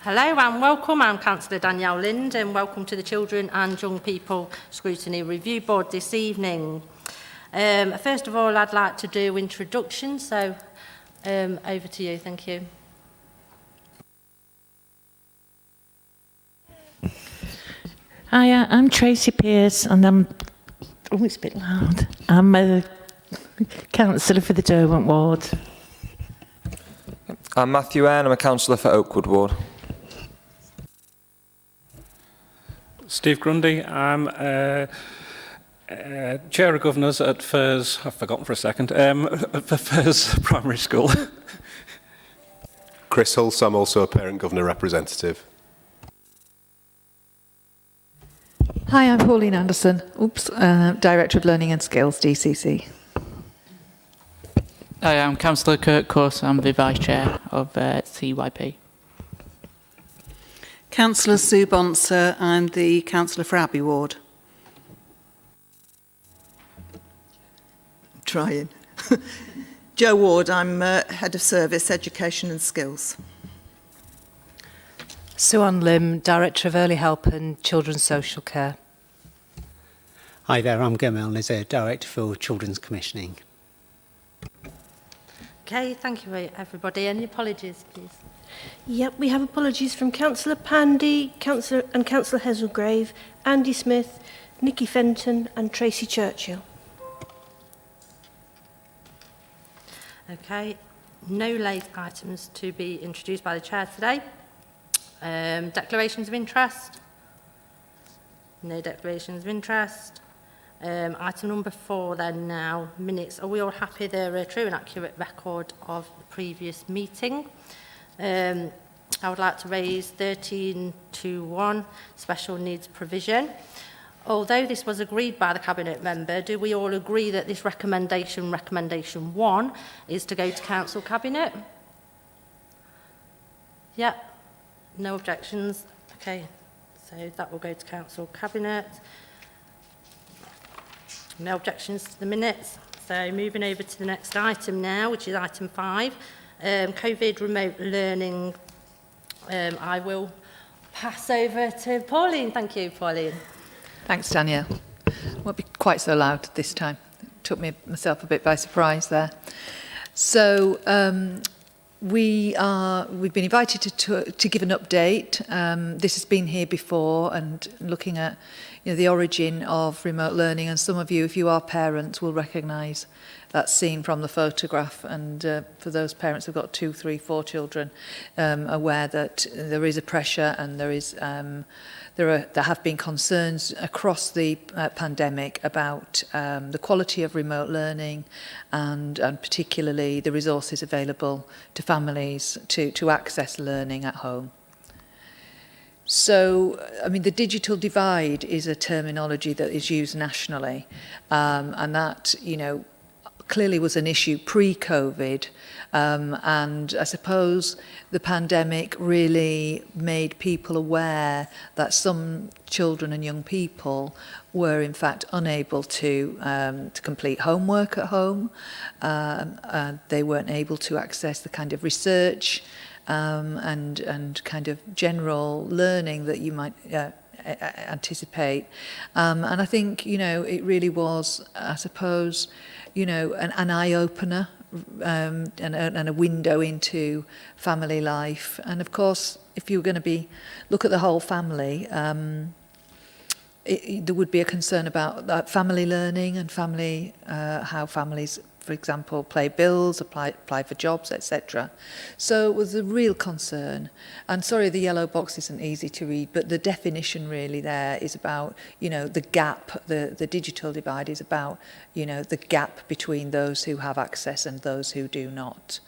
Hello and welcome. I'm Councillor Danielle Lind and welcome to the Children and Young People Scrutiny Review Board this evening. First of all, I'd like to do introductions, so over to you. Thank you. Hi, I'm Tracy Pearce and I'm it's a bit loud. I'm a councillor for the Derwent Ward. I'm Matthew Airn, I'm a councillor for Oakwood Ward. Steve Grundy, I'm Chair of Governors at Firs, I've forgotten for a second, for Firs Primary School. Chris Hulse, I'm also a Parent Governor representative. Hi, I'm Pauline Anderson, Director of Learning and Skills, DCC. Hi, I'm Councillor Kirk Course, I'm the Vice Chair of CYP. Councillor Sue Bonser, I'm the Councillor for Abbey Ward. Trying. Jo Ward, I'm Head of Service, Education and Skills. Sue-Ann Lim, Director of Early Help and Children's Social Care. Hi there, I'm Gamal Nazir, Director for Children's Commissioning. Okay, thank you everybody. Any apologies, please? Yep, we have apologies from Councillor Pandy, Councillor Hesselgrave, Andy Smith, Nikki Fenton and Tracy Churchill. Okay, no late items to be introduced by the Chair today. Declarations of interest? No declarations of interest. Item number 4 then now, minutes. Are we all happy they're a true and accurate record of the previous meeting? I would like to raise 13.2.1, special needs provision. Although this was agreed by the Cabinet member, do we all agree that this recommendation 1, is to go to Council Cabinet? Yeah, no objections. Okay, so that will go to Council Cabinet. No objections to the minutes. So moving over to the next item now, which is item 5, COVID remote learning. I will pass over to Pauline. Thank you, Pauline. Thanks, Danielle. Won't be quite so loud this time. Took myself a bit by surprise there. So we've been invited to give an update. This has been here before, and looking at the origin of remote learning, and some of you, if you are parents, will recognise that scene from the photograph, and for those parents who've got 2, 3, 4 children, aware that there is a pressure and there have been concerns across the pandemic about the quality of remote learning and particularly the resources available to families to access learning at home. So, I mean, the digital divide is a terminology that is used nationally, and that, clearly was an issue pre-COVID, and I suppose the pandemic really made people aware that some children and young people were in fact unable to complete homework at home. They weren't able to access the kind of research and kind of general learning that you might anticipate. And I think, it really was, I suppose, an eye-opener and a window into family life. And of course, if you were going to look at the whole family, there would be a concern about family learning and how families, for example, pay bills, apply for jobs, etc. So it was a real concern. And sorry, the yellow box isn't easy to read, but the definition really there is about, the gap, the digital divide is about, the gap between those who have access and those who do not.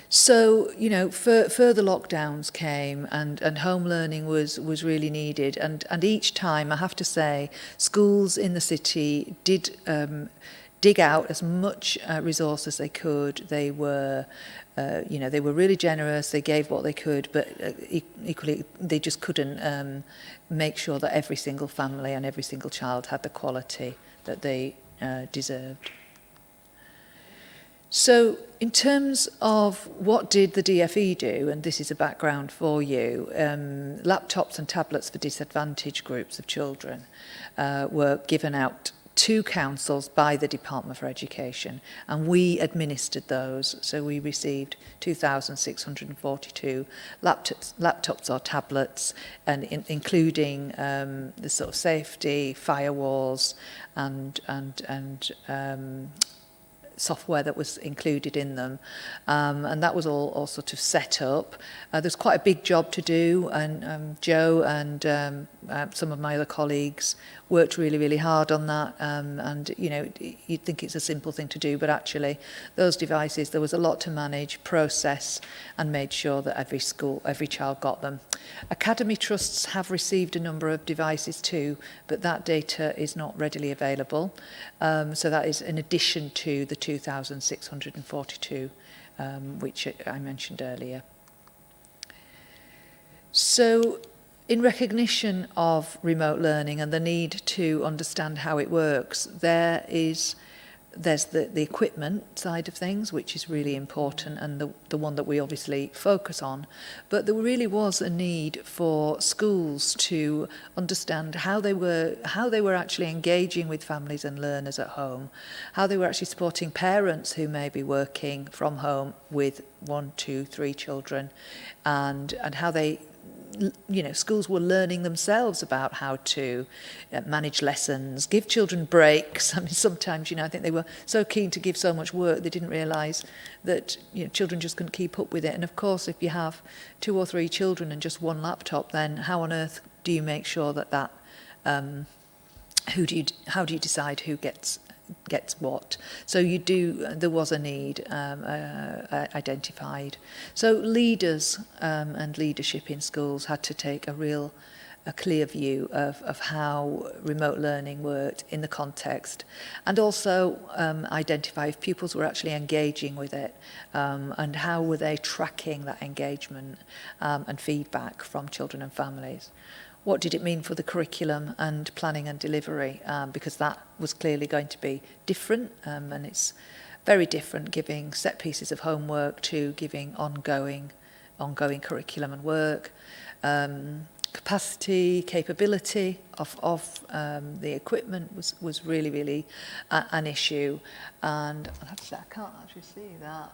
So, further lockdowns came and home learning was really needed. And each time, I have to say, schools in the city did dig out as much resource as they could. They were, they were really generous. They gave what they could, but equally, they just couldn't make sure that every single family and every single child had the quality that they deserved. So in terms of what did the DFE do, and this is a background for you, laptops and tablets for disadvantaged groups of children were given out to councils by the Department for Education, and we administered those. So we received 2,642 laptops or tablets, and including the sort of safety, firewalls, and software that was included in them, and that was all sort of set up. There's quite a big job to do, and Joe and some of my other colleagues worked really hard on that, and you know, you'd think it's a simple thing to do, but actually those devices, there was a lot to manage, process, and made sure that every child got them. Academy trusts have received a number of devices too, but that data is not readily available, so that is in addition to the 2,642 which I mentioned earlier. So in recognition of remote learning and the need to understand how it works, there's the equipment side of things, which is really important, and the one that we obviously focus on. But there really was a need for schools to understand how they were actually engaging with families and learners at home, how they were actually supporting parents who may be working from home with 1, 2, 3 children, and how they, you know, schools were learning themselves about how to manage lessons, give children breaks. I mean, sometimes, you know, I think they were so keen to give so much work they didn't realise that, you know, children just couldn't keep up with it. And of course, if you have 2 or 3 children and just one laptop, then how on earth do you make sure that how do you decide who gets what? So there was a need identified. So leaders and leadership in schools had to take a clear view of how remote learning worked in the context, and also identify if pupils were actually engaging with it, and how were they tracking that engagement and feedback from children and families. What did it mean for the curriculum and planning and delivery? Because that was clearly going to be different, and it's very different giving set pieces of homework to giving ongoing curriculum and work. Capacity, capability of the equipment was really an issue, and I'll have to say I can't actually see that.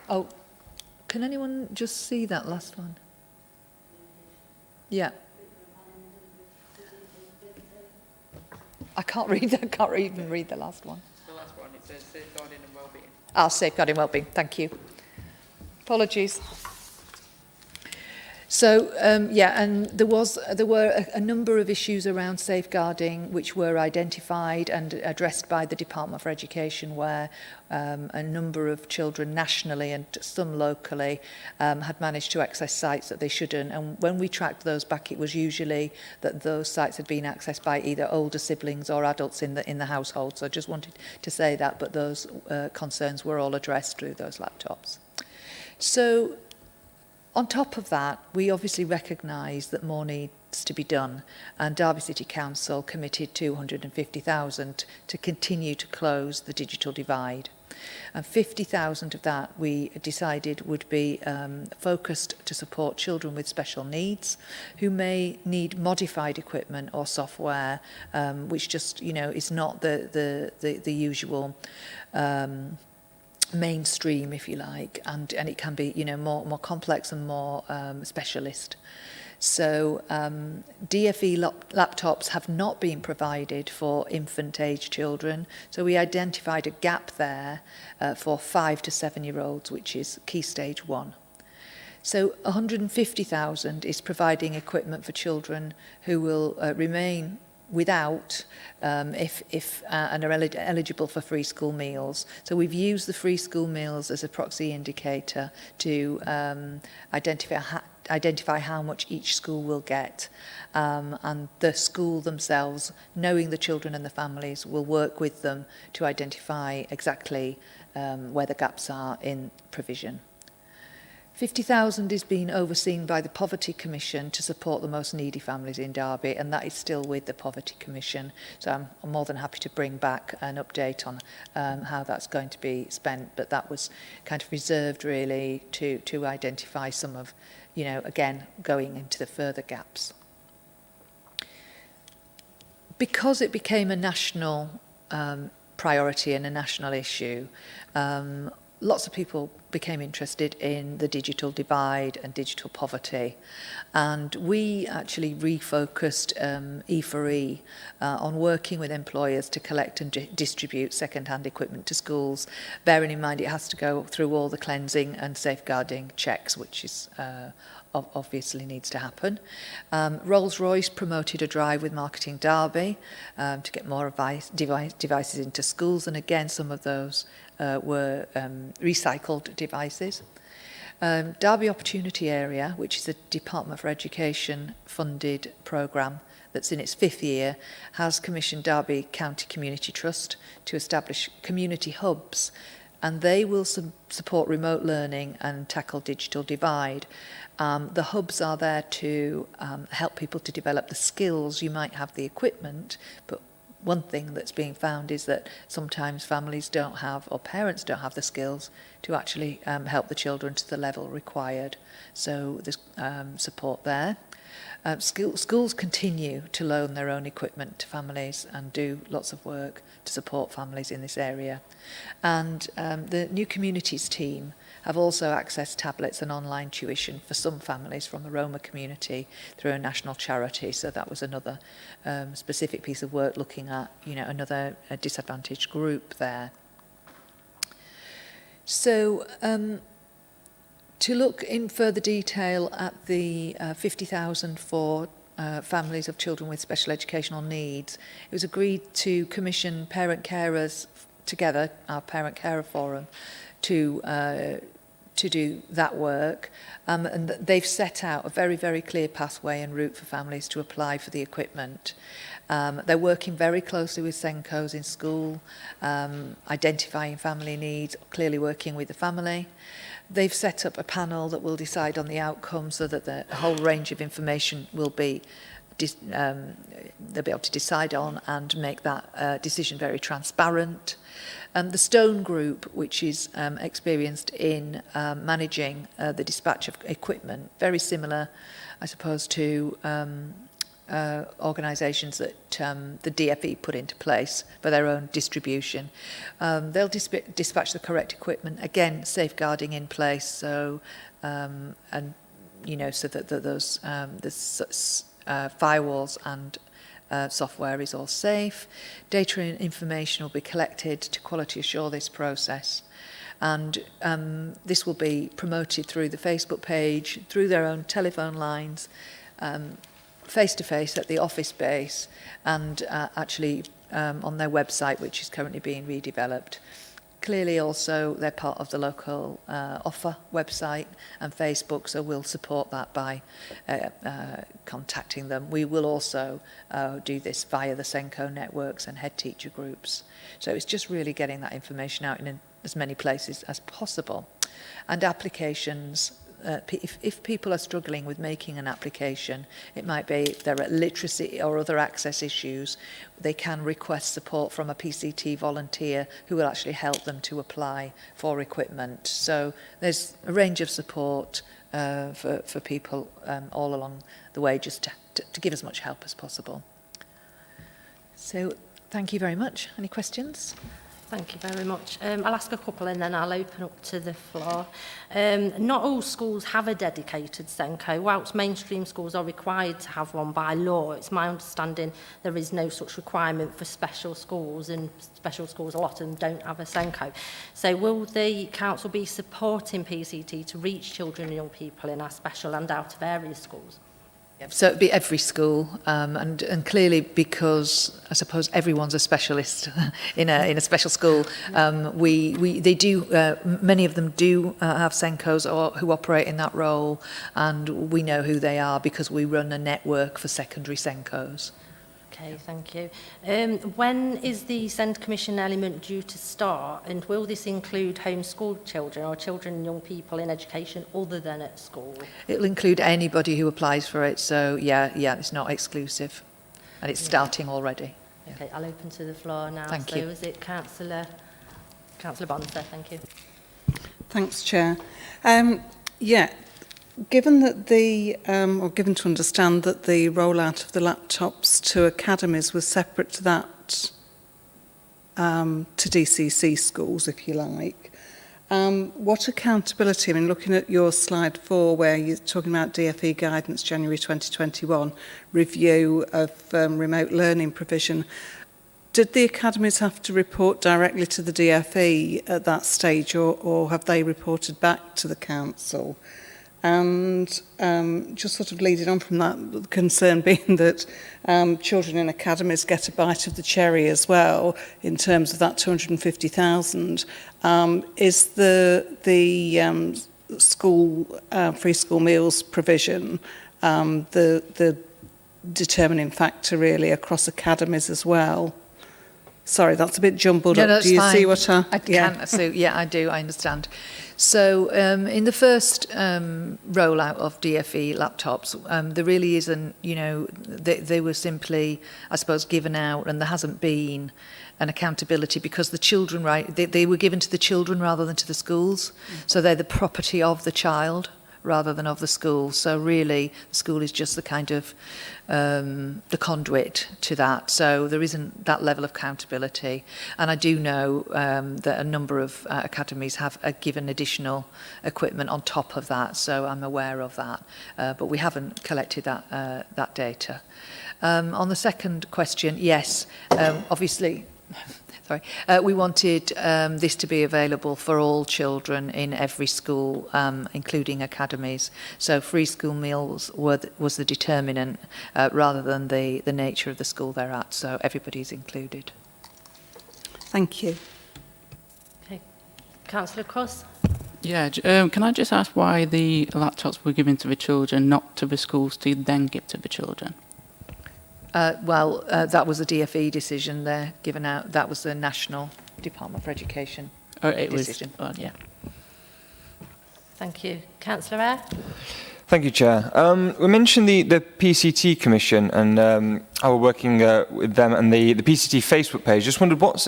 Oh, can anyone just see that last one? Yeah. I can't even read the last one. The last one, it says safeguarding and wellbeing. Safeguarding wellbeing, thank you. Apologies. So, and there were a number of issues around safeguarding which were identified and addressed by the Department for Education, where a number of children nationally and some locally had managed to access sites that they shouldn't. And when we tracked those back, it was usually that those sites had been accessed by either older siblings or adults in the household. So I just wanted to say that, but those concerns were all addressed through those laptops. So, on top of that, we obviously recognise that more needs to be done, and Derby City Council committed 250,000 to continue to close the digital divide. And 50,000 of that we decided would be focused to support children with special needs who may need modified equipment or software, which just, you know, is not the usual mainstream, if you like, and it can be, you know, more complex and more specialist. So DFE laptops have not been provided for infant-age children, so we identified a gap there for 5 to 7-year-olds, which is Key Stage 1. So 150,000 is providing equipment for children who will remain without and are eligible for free school meals. So we've used the free school meals as a proxy indicator to identify how much each school will get, and the school themselves, knowing the children and the families, will work with them to identify exactly where the gaps are in provision. 50,000 is being overseen by the Poverty Commission to support the most needy families in Derby, and that is still with the Poverty Commission. So I'm more than happy to bring back an update on how that's going to be spent, but that was kind of reserved really to identify some of, you know, again, going into the further gaps. Because it became a national priority and a national issue, lots of people became interested in the digital divide and digital poverty. And we actually refocused E4E on working with employers to collect and distribute second-hand equipment to schools, bearing in mind it has to go through all the cleansing and safeguarding checks, which is obviously needs to happen. Rolls-Royce promoted a drive with Marketing Derby to get more devices into schools, and again some of those were recycled devices. Derby Opportunity Area, which is a Department for Education funded programme that's in its 5th year, has commissioned Derby County Community Trust to establish community hubs, and they will support remote learning and tackle digital divide. The hubs are there to help people to develop the skills. You might have the equipment, but one thing that's being found is that sometimes families don't have, or parents don't have the skills to actually help the children to the level required. So there's support there. Schools continue to loan their own equipment to families and do lots of work to support families in this area. And the New Communities team have also accessed tablets and online tuition for some families from the Roma community through a national charity. So that was another specific piece of work looking at, you know, another disadvantaged group there. So to look in further detail at the 50,000 for families of children with special educational needs, it was agreed to commission parent carers together, our parent carer forum, to do that work, and they've set out a very, very clear pathway and route for families to apply for the equipment. They're working very closely with Senkos in school, identifying family needs, clearly working with the family. They've set up a panel that will decide on the outcome so that the whole range of information will be they'll be able to decide on and make that decision very transparent. The Stone Group, which is experienced in managing the dispatch of equipment, very similar, I suppose, to organisations that the DFE put into place for their own distribution. They'll dispatch the correct equipment, again, safeguarding in place, so and you know, so that those firewalls and software is all safe. Data and information will be collected to quality assure this process. And this will be promoted through the Facebook page, through their own telephone lines, face-to-face at the office base, and actually on their website, which is currently being redeveloped. Clearly also they're part of the local offer website and Facebook, so we'll support that by contacting them. We will also do this via the Senko networks and head teacher groups. So it's just really getting that information out in as many places as possible. And applications, if people are struggling with making an application, it might be there are literacy or other access issues, they can request support from a PCT volunteer who will actually help them to apply for equipment. So there's a range of support for people all along the way, just to give as much help as possible. So thank you very much. Any questions? Thank you very much. I'll ask a couple and then I'll open up to the floor. Not all schools have a dedicated Senko. Whilst mainstream schools are required to have one by law, it's my understanding there is no such requirement for special schools, and special schools, a lot of them don't have a Senko. So will the council be supporting PCT to reach children and young people in our special and out of area schools? So it'd be every school, and clearly, because I suppose everyone's a specialist in a special school, they do many of them do have Senkos or who operate in that role, and we know who they are because we run a network for secondary Senkos. Okay, thank you. When is the SEND Commission element due to start, and will this include homeschooled children or children and young people in education other than at school? It'll include anybody who applies for it, so yeah, it's not exclusive. And it's starting already. Okay, I'll open to the floor now. Thank so you. is it Councillor Bonser? Thank you. Thanks, Chair. Given that or given to understand that the rollout of the laptops to academies was separate to that, to DCC schools, if you like, what accountability, I mean, looking at your slide 4, where you're talking about DfE guidance, January 2021, review of remote learning provision, did the academies have to report directly to the DfE at that stage, or have they reported back to the council? And just sort of leading on from that, the concern being that children in academies get a bite of the cherry as well in terms of that 250,000. Is the school free school meals provision the determining factor really across academies as well? Sorry, that's a bit jumbled up. Do you see what I can? So yeah, I do. I understand. So in the first rollout of DfE laptops, there really isn't, they were simply, I suppose, given out, and there hasn't been an accountability because the children, they were given to the children rather than to the schools. So they're the property of the child rather than of the school. So really, the school is just the kind of the conduit to that. So there isn't that level of accountability. And I do know that a number of academies have given additional equipment on top of that. So I'm aware of that. But we haven't collected that data. On the second question, yes, obviously, sorry, we wanted this to be available for all children in every school, including academies. So free school meals was the determinant rather than the nature of the school they're at. So everybody's included. Thank you. Okay, Councillor Cross. Yeah, can I just ask why the laptops were given to the children, not to the schools to then give to the children? That was a DfE decision there given out. That was the National Department for Education decision. Yeah. Thank you. Councillor Eyre? Thank you, Chair. We mentioned the PCT Commission and how we're working with them and the PCT Facebook page. Just wondered what's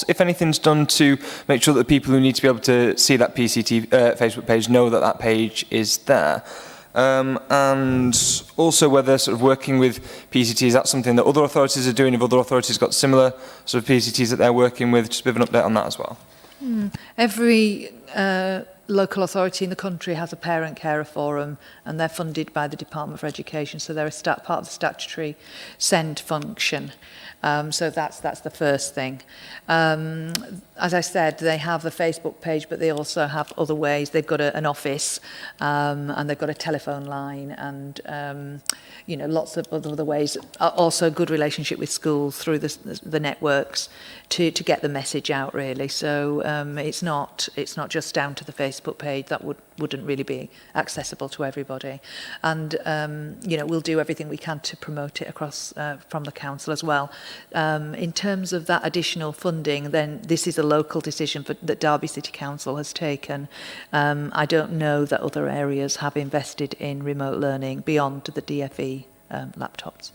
if anything's done to make sure that the people who need to be able to see that PCT Facebook page know that that page is there. And also whether sort of working with PCT, is that something that other authorities are doing? If other authorities got similar sort of PCTs that they're working with, just a bit of an update on that as well. Every local authority in the country has a parent carer forum, and they're funded by the Department for Education, so they're part of the statutory SEND function. So that's the first thing. As I said, they have the Facebook page, but they also have other ways. They've got an office, and they've got a telephone line, and lots of other ways. Also, a good relationship with schools through the networks to get the message out. Really, so it's not just down to the Facebook page. That wouldn't really be accessible to everybody, and we'll do everything we can to promote it across from the council as well. In terms of that additional funding, then this is a local decision that Derby City Council has taken. I don't know that other areas have invested in remote learning beyond the DfE laptops.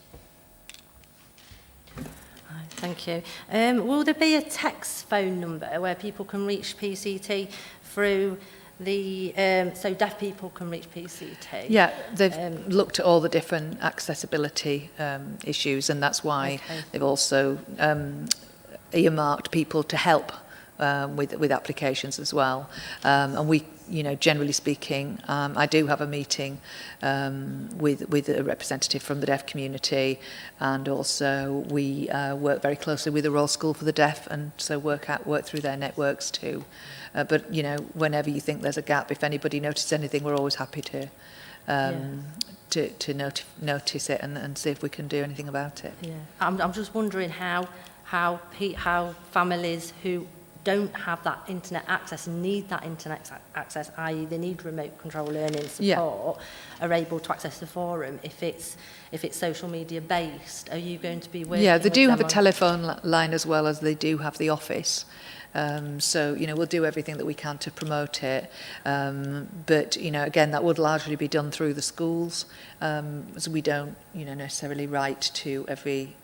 Thank you. Will there be a text phone number where people can reach PCT through the so deaf people can reach PCT? Yeah, they've looked at all the different accessibility issues, and that's why they've also earmarked people to help with applications as well. And we, generally speaking, I do have a meeting with a representative from the deaf community, and also we work very closely with the Royal School for the Deaf, and so work through their networks too. But whenever you think there's a gap, if anybody notices anything, we're always happy to notice it and see if we can do anything about it. Yeah, I'm just wondering how families who don't have that internet access and need that internet access, i.e. they need remote control learning support, Yeah. are able to access the forum. If it's social media based, are you going to be working Yeah, they with do them have a on- telephone line as well as they do have the office. So, you know, we'll do everything that we can to promote it. But, you know, again, that would largely be done through the schools. So we don't, you know, necessarily write to every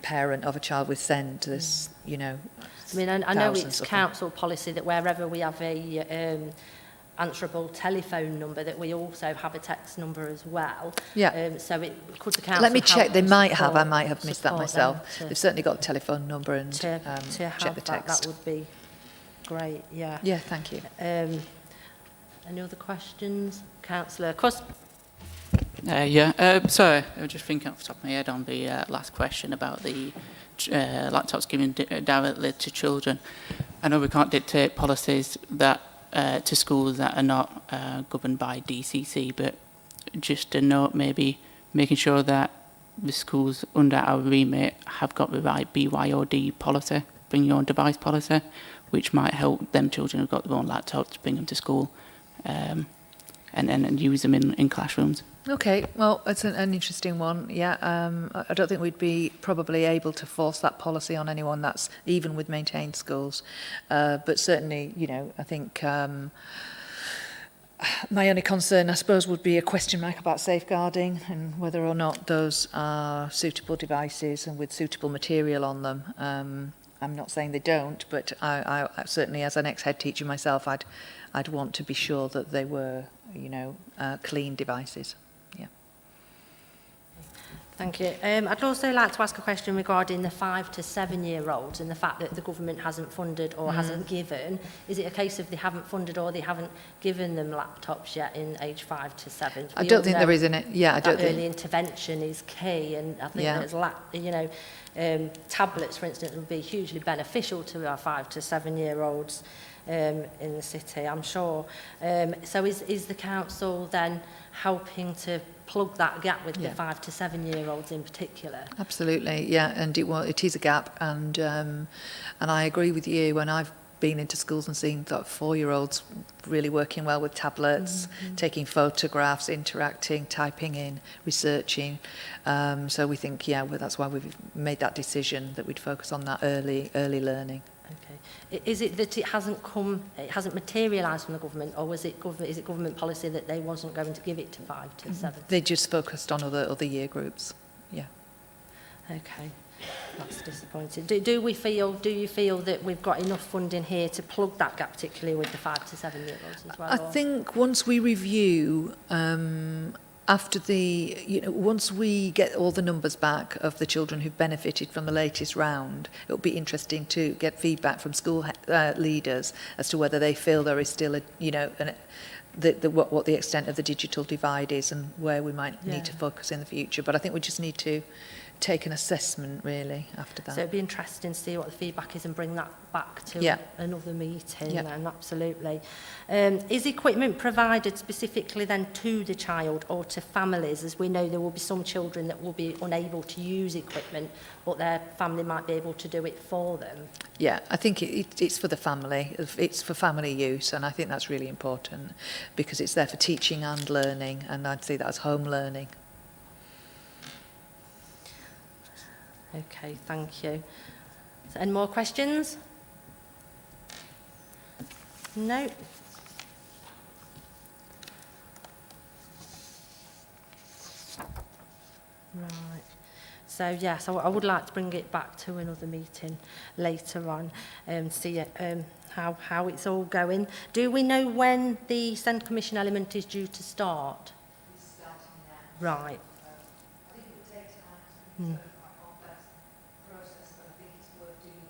parent of a child with SEND. There's, you know, I mean, I know thousands it's of them. council policy that wherever we have a answerable telephone number, that we also have a text number as well. Yeah. So could the council Let me help check. They and might have. I support- might have missed that support myself. them to- They've certainly got a telephone number and to have check the text. That would be great, yeah. Yeah, thank you. Any other questions? Councillor Cuss? Sorry, I was just thinking off the top of my head on the last question about the laptops given directly to children. I know we can't dictate policies that to schools that are not governed by DCC, but just a note, maybe making sure that the schools under our remit have got the right BYOD policy, bring your own device policy, which might help them children who've got their own laptops to bring them to school and use them in classrooms. Okay, well, it's an interesting one. Yeah, I don't think we'd be probably able to force that policy on anyone that's even with maintained schools. But certainly, you know, I think my only concern, I suppose, would be a question mark about safeguarding and whether or not those are suitable devices and with suitable material on them. I'm not saying they don't, but I certainly, as an ex-head teacher myself, I'd want to be sure that they were, you know, clean devices. Yeah. Thank you. I'd also like to ask a question regarding the 5 to 7 year olds and the fact that the government hasn't funded or hasn't given. Is it a case of they haven't funded or they haven't given them laptops yet in age 5 to 7? I don't think there is in it. Yeah, I don't think. Early intervention is key, and I think there's tablets, for instance, would be hugely beneficial to our 5 to 7 year olds in the city, I'm sure. So is the council then helping to plug that gap with the 5 to 7 year olds in particular? Absolutely, yeah, and it is a gap, and I agree with you. When I've been into schools and seen that 4-year-olds really working well with tablets, taking photographs, interacting, typing in, researching. So we think, that's why we've made that decision that we'd focus on that early learning. Okay. Is it that it hasn't materialised from the government, or is it government policy that they wasn't going to give it to 5 to 7? They just focused on other year groups. Yeah. Okay. That's disappointing. Do you feel that we've got enough funding here to plug that gap, particularly with the 5 to 7 year olds as well? I think once we review once we get all the numbers back of the children who've benefited from the latest round, it'll be interesting to get feedback from school leaders as to whether they feel there is still what the extent of the digital divide is and where we might need to focus in the future. But I think we just need to take an assessment really after that. So it'd be interesting to see what the feedback is and bring that back to another meeting. And absolutely. Is equipment provided specifically then to the child or to families? As we know, there will be some children that will be unable to use equipment, but their family might be able to do it for them. Yeah, I think it's for the family. It's for family use, and I think that's really important because it's there for teaching and learning, and I'd see that as home learning. Okay, thank you. So any more questions? No. Right. So yes, I would like to bring it back to another meeting later on and see how it's all going. Do we know when the SEND Commission element is due to start? It's starting now. Right. I think it would take time to process, but I think it's worth doing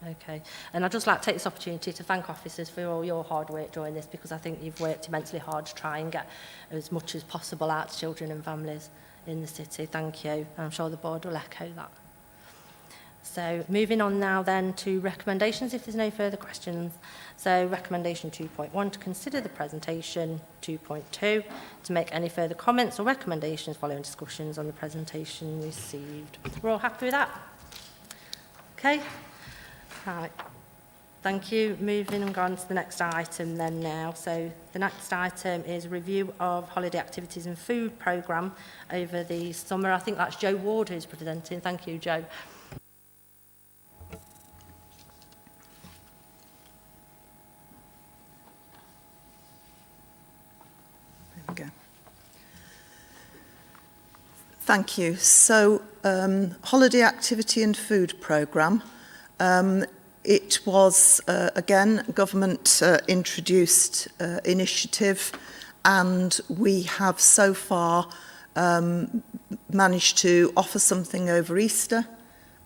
Okay, and I'd just like to take this opportunity to thank officers for all your hard work during this, because I think you've worked immensely hard to try and get as much as possible out to children and families in the city. Thank you. I'm sure the board will echo that. So moving on now then to recommendations, if there's no further questions. So recommendation 2.1, to consider the presentation. 2.2, to make any further comments or recommendations following discussions on the presentation received. We're all happy with that? Okay. Right. Thank you. Moving on to the next item then now. So the next item is review of holiday activities and food programme over the summer. I think that's Joe Ward who's presenting. Thank you, Joe. There we go. Thank you. So, holiday activity and food programme. It was, again, government introduced initiative, and we have so far managed to offer something over Easter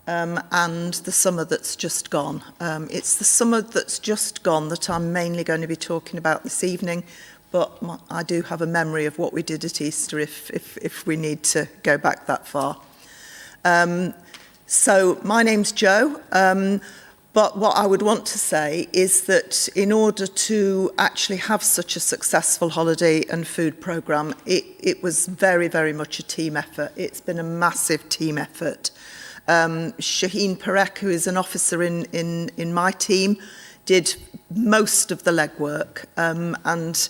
and the summer that's just gone. It's the summer that's just gone that I'm mainly going to be talking about this evening, but I do have a memory of what we did at Easter if we need to go back that far. So my name's Jo. But what I would want to say is that in order to actually have such a successful holiday and food programme, it was very, very much a team effort. It's been a massive team effort. Shaheen Parek, who is an officer in my team, did most of the legwork and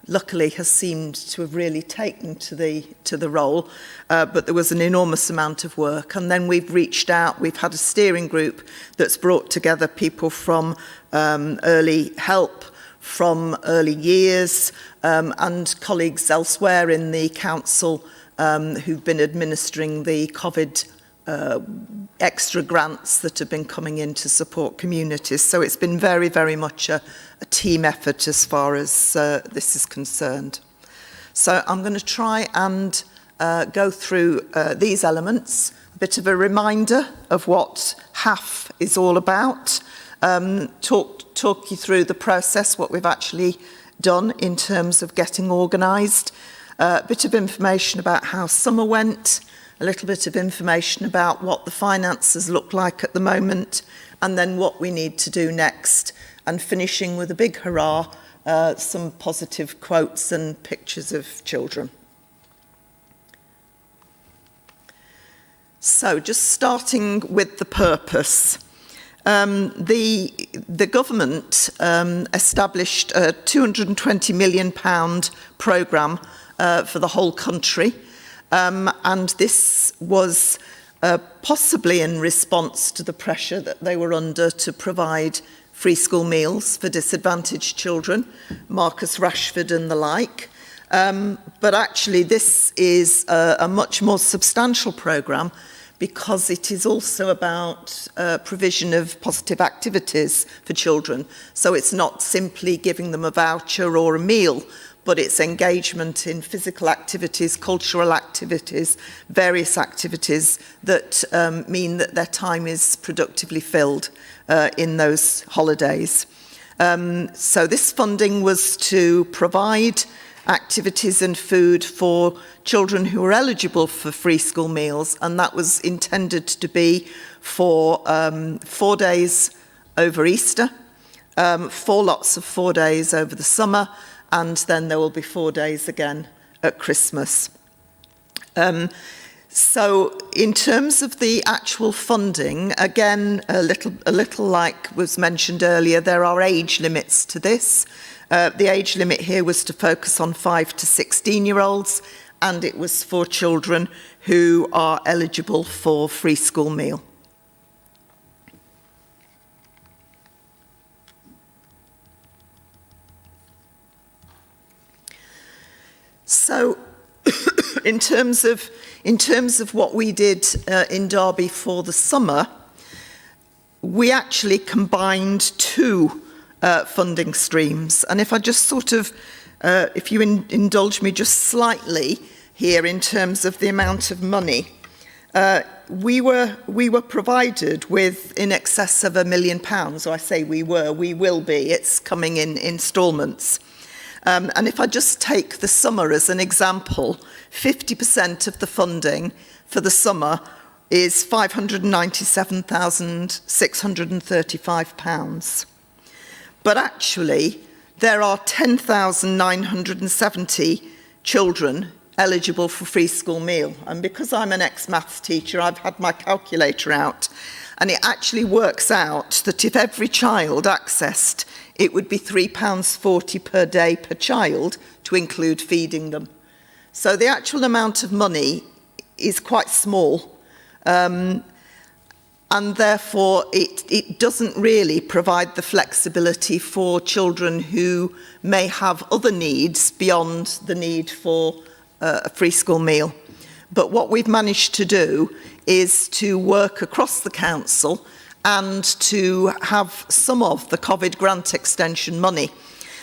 luckily has seemed to have really taken to the role, but there was an enormous amount of work. And then we've reached out, we've had a steering group that's brought together people from early help, from early years, and colleagues elsewhere in the council who've been administering the COVID extra grants that have been coming in to support communities. So it's been very, very much a team effort as far as this is concerned. So I'm going to try and go through these elements, a bit of a reminder of what HAF is all about, talk you through the process, what we've actually done in terms of getting organised, a bit of information about how summer went, a little bit of information about what the finances look like at the moment, and then what we need to do next, and finishing with a big hurrah, some positive quotes and pictures of children. So just starting with the purpose. The government established a £220 million programme for the whole country. And this was possibly in response to the pressure that they were under to provide free school meals for disadvantaged children, Marcus Rashford and the like. But actually this is a much more substantial programme because it is also about provision of positive activities for children. So it's not simply giving them a voucher or a meal, but it's engagement in physical activities, cultural activities, various activities that mean that their time is productively filled in those holidays. So this funding was to provide activities and food for children who are eligible for free school meals, and that was intended to be for 4 days over Easter, 4 lots of 4 days over the summer, and then there will be 4 days again at Christmas. So in terms of the actual funding, again, a little like was mentioned earlier, there are age limits to this. The age limit here was to focus on 5 to 16-year-olds, and it was for children who are eligible for free school meal. So, in terms of what we did in Derby for the summer, we actually combined 2 funding streams. And if I just sort of, if you indulge me just slightly here in terms of the amount of money, we were provided with in excess of £1 million. So I say we will be. It's coming in instalments. And if I just take the summer as an example, 50% of the funding for the summer is £597,635. But actually, there are 10,970 children eligible for free school meal. And because I'm an ex-maths teacher, I've had my calculator out, and it actually works out that if every child accessed, it would be £3.40 per day per child to include feeding them. So the actual amount of money is quite small, and therefore it doesn't really provide the flexibility for children who may have other needs beyond the need for a free school meal. But what we've managed to do is to work across the council and to have some of the COVID grant extension money.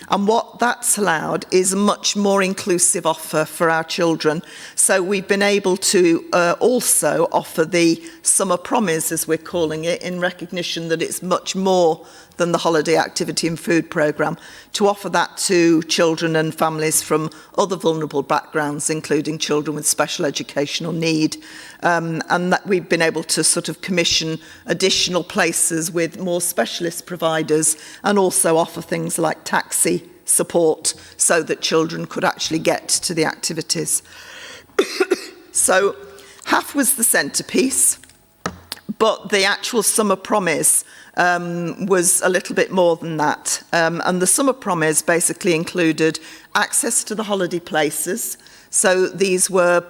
And what that's allowed is a much more inclusive offer for our children. So we've been able to also offer the summer promise, as we're calling it, in recognition that it's much more than the holiday activity and food programme, to offer that to children and families from other vulnerable backgrounds, including children with special educational need. And that we've been able to sort of commission additional places with more specialist providers, and also offer things like taxi support so that children could actually get to the activities. So half was the centrepiece, but the actual summer promise was a little bit more than that. And the summer promise basically included access to the holiday places. So these were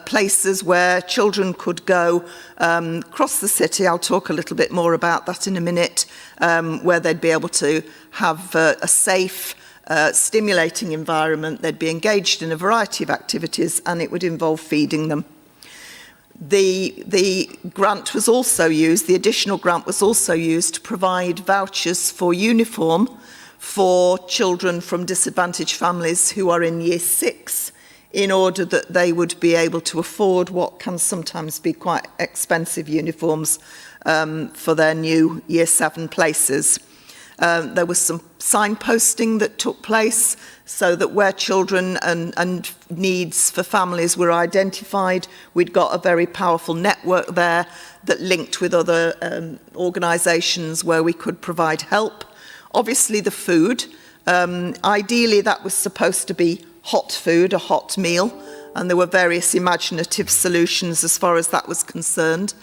places where children could go across the city. I'll talk a little bit more about that in a minute, where they'd be able to have a safe, stimulating environment. They'd be engaged in a variety of activities, and it would involve feeding them. The grant was also used, the additional grant was also used to provide vouchers for uniform for children from disadvantaged families who are in Year 6, in order that they would be able to afford what can sometimes be quite expensive uniforms for their new Year 7 places. There was some signposting that took place so that where children and needs for families were identified, we'd got a very powerful network there that linked with other organisations where we could provide help. Obviously the food, ideally that was supposed to be hot food, a hot meal, and there were various imaginative solutions as far as that was concerned.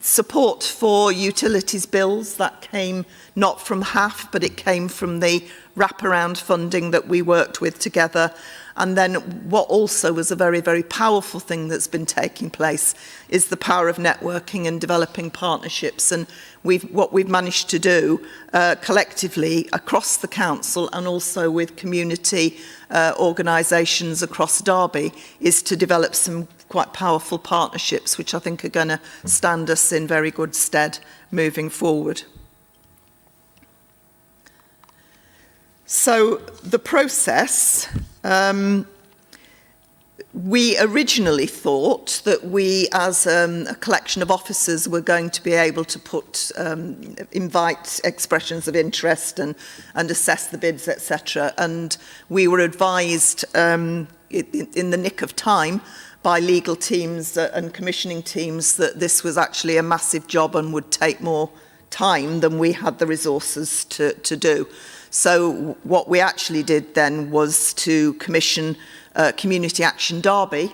Support for utilities bills, that came not from HAF, but it came from the wraparound funding that we worked with together. And then what also was a very, very powerful thing that's been taking place is the power of networking and developing partnerships. And what we've managed to do collectively across the council, and also with community organisations across Derby, is to develop some quite powerful partnerships, which I think are going to stand us in very good stead moving forward. So the process, we originally thought that we, as a collection of officers, were going to be able to invite expressions of interest and assess the bids, etc. And we were advised in the nick of time by legal teams and commissioning teams that this was actually a massive job and would take more time than we had the resources to do. So what we actually did then was to commission Community Action Derby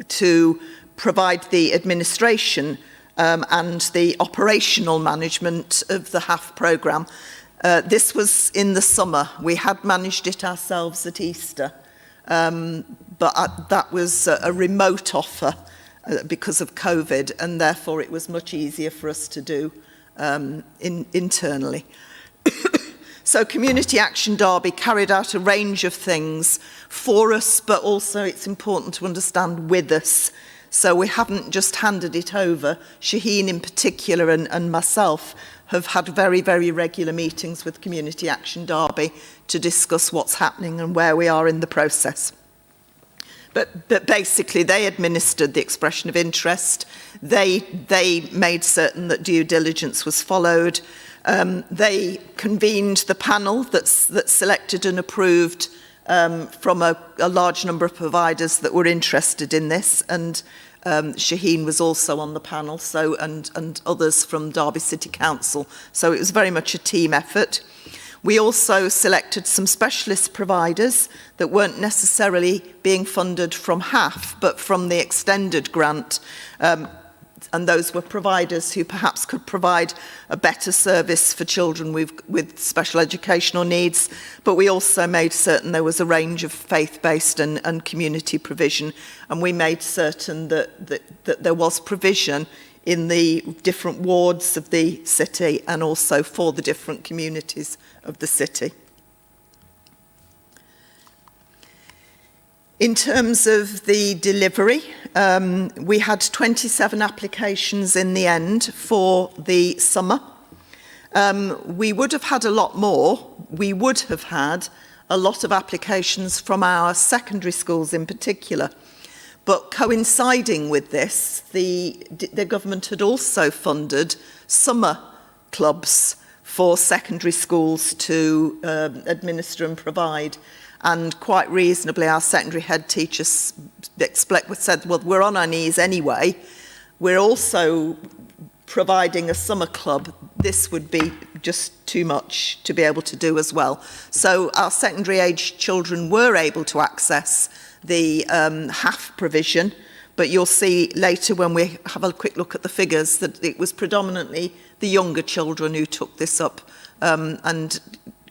to provide the administration and the operational management of the HAF programme. This was in the summer. We had managed it ourselves at Easter, but that was a remote offer because of COVID, and therefore it was much easier for us to do internally. So Community Action Derby carried out a range of things for us, but also it's important to understand with us. So we haven't just handed it over. Shaheen in particular and myself have had very, very regular meetings with Community Action Derby to discuss what's happening and where we are in the process. But basically they administered the expression of interest. They made certain that due diligence was followed. They convened the panel that's selected and approved from a large number of providers that were interested in this, and Shaheen was also on the panel, so and others from Derby City Council. So it was very much a team effort. We also selected some specialist providers that weren't necessarily being funded from HAF, but from the extended grant. And those were providers who perhaps could provide a better service for children with special educational needs. But we also made certain there was a range of faith-based and community provision. And we made certain that there was provision in the different wards of the city and also for the different communities of the city. In terms of the delivery, we had 27 applications in the end for the summer. We would have had a lot more. We would have had a lot of applications from our secondary schools in particular. But coinciding with this, the government had also funded summer clubs for secondary schools to administer and provide. And quite reasonably, our secondary head teachers said, well, we're on our knees anyway. We're also providing a summer club. This would be just too much to be able to do as well. So our secondary age children were able to access the HAF provision, but you'll see later when we have a quick look at the figures that it was predominantly the younger children who took this up. And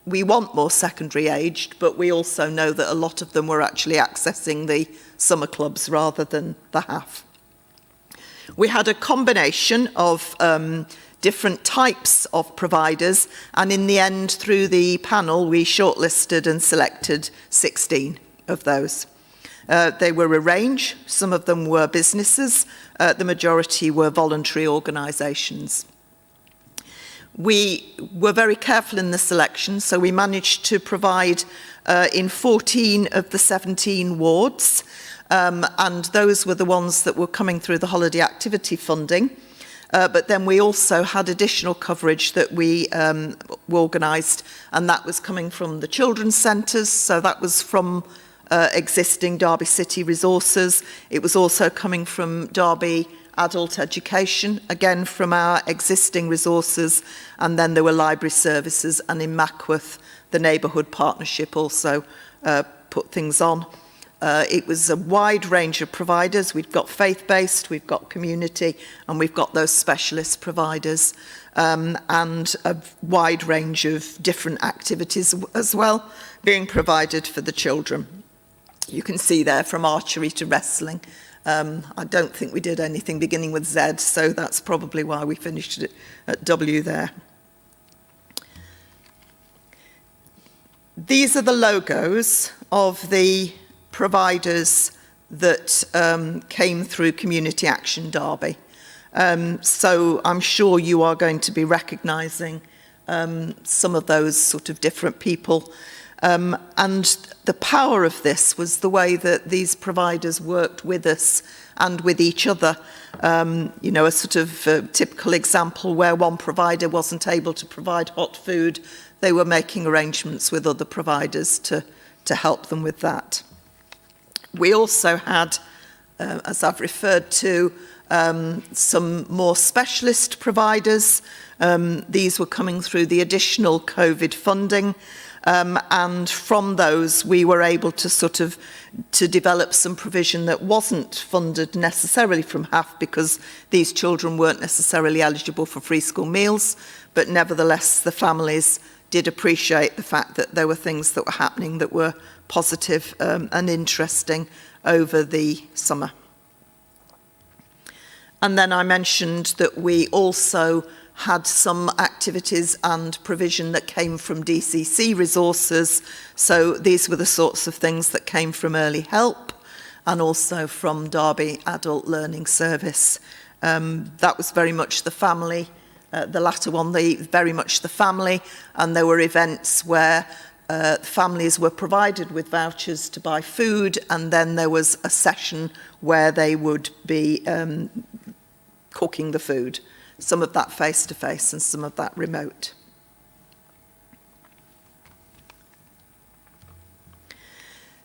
we want more secondary aged, but we also know that a lot of them were actually accessing the summer clubs rather than the HAF. We had a combination of different types of providers, and in the end, through the panel, we shortlisted and selected 16 of those. They were a range. Some of them were businesses. The majority were voluntary organisations. We were very careful in the selection, so we managed to provide in 14 of the 17 wards, and those were the ones that were coming through the holiday activity funding. But then we also had additional coverage that we organised, and that was coming from the children's centres, so that was from existing Derby City resources. It was also coming from Derby Adult Education, again from our existing resources, and then there were library services, and in Mackworth, the Neighbourhood Partnership also put things on. It was a wide range of providers. We've got faith-based, we've got community, and we've got those specialist providers, and a wide range of different activities as well being provided for the children. You can see there from archery to wrestling. I don't think we did anything beginning with Z, so that's probably why we finished it at W there. These are the logos of the providers that came through Community Action Derby. So I'm sure you are going to be recognising some of those sort of different people. And the power of this was the way that these providers worked with us and with each other. You know, a sort of typical example where one provider wasn't able to provide hot food, they were making arrangements with other providers to help them with that. We also had, as I've referred to, some more specialist providers. These were coming through the additional COVID funding. And from those, we were able to develop some provision that wasn't funded necessarily from HAF because these children weren't necessarily eligible for free school meals, but nevertheless, the families did appreciate the fact that there were things that were happening that were positive and interesting over the summer. And then I mentioned that we also had some activities and provision that came from DCC resources. So these were the sorts of things that came from Early Help and also from Derby Adult Learning Service. That was very much the family, the latter one, very much the family, and there were events where families were provided with vouchers to buy food, and then there was a session where they would be cooking the food. Some of that face-to-face and some of that remote.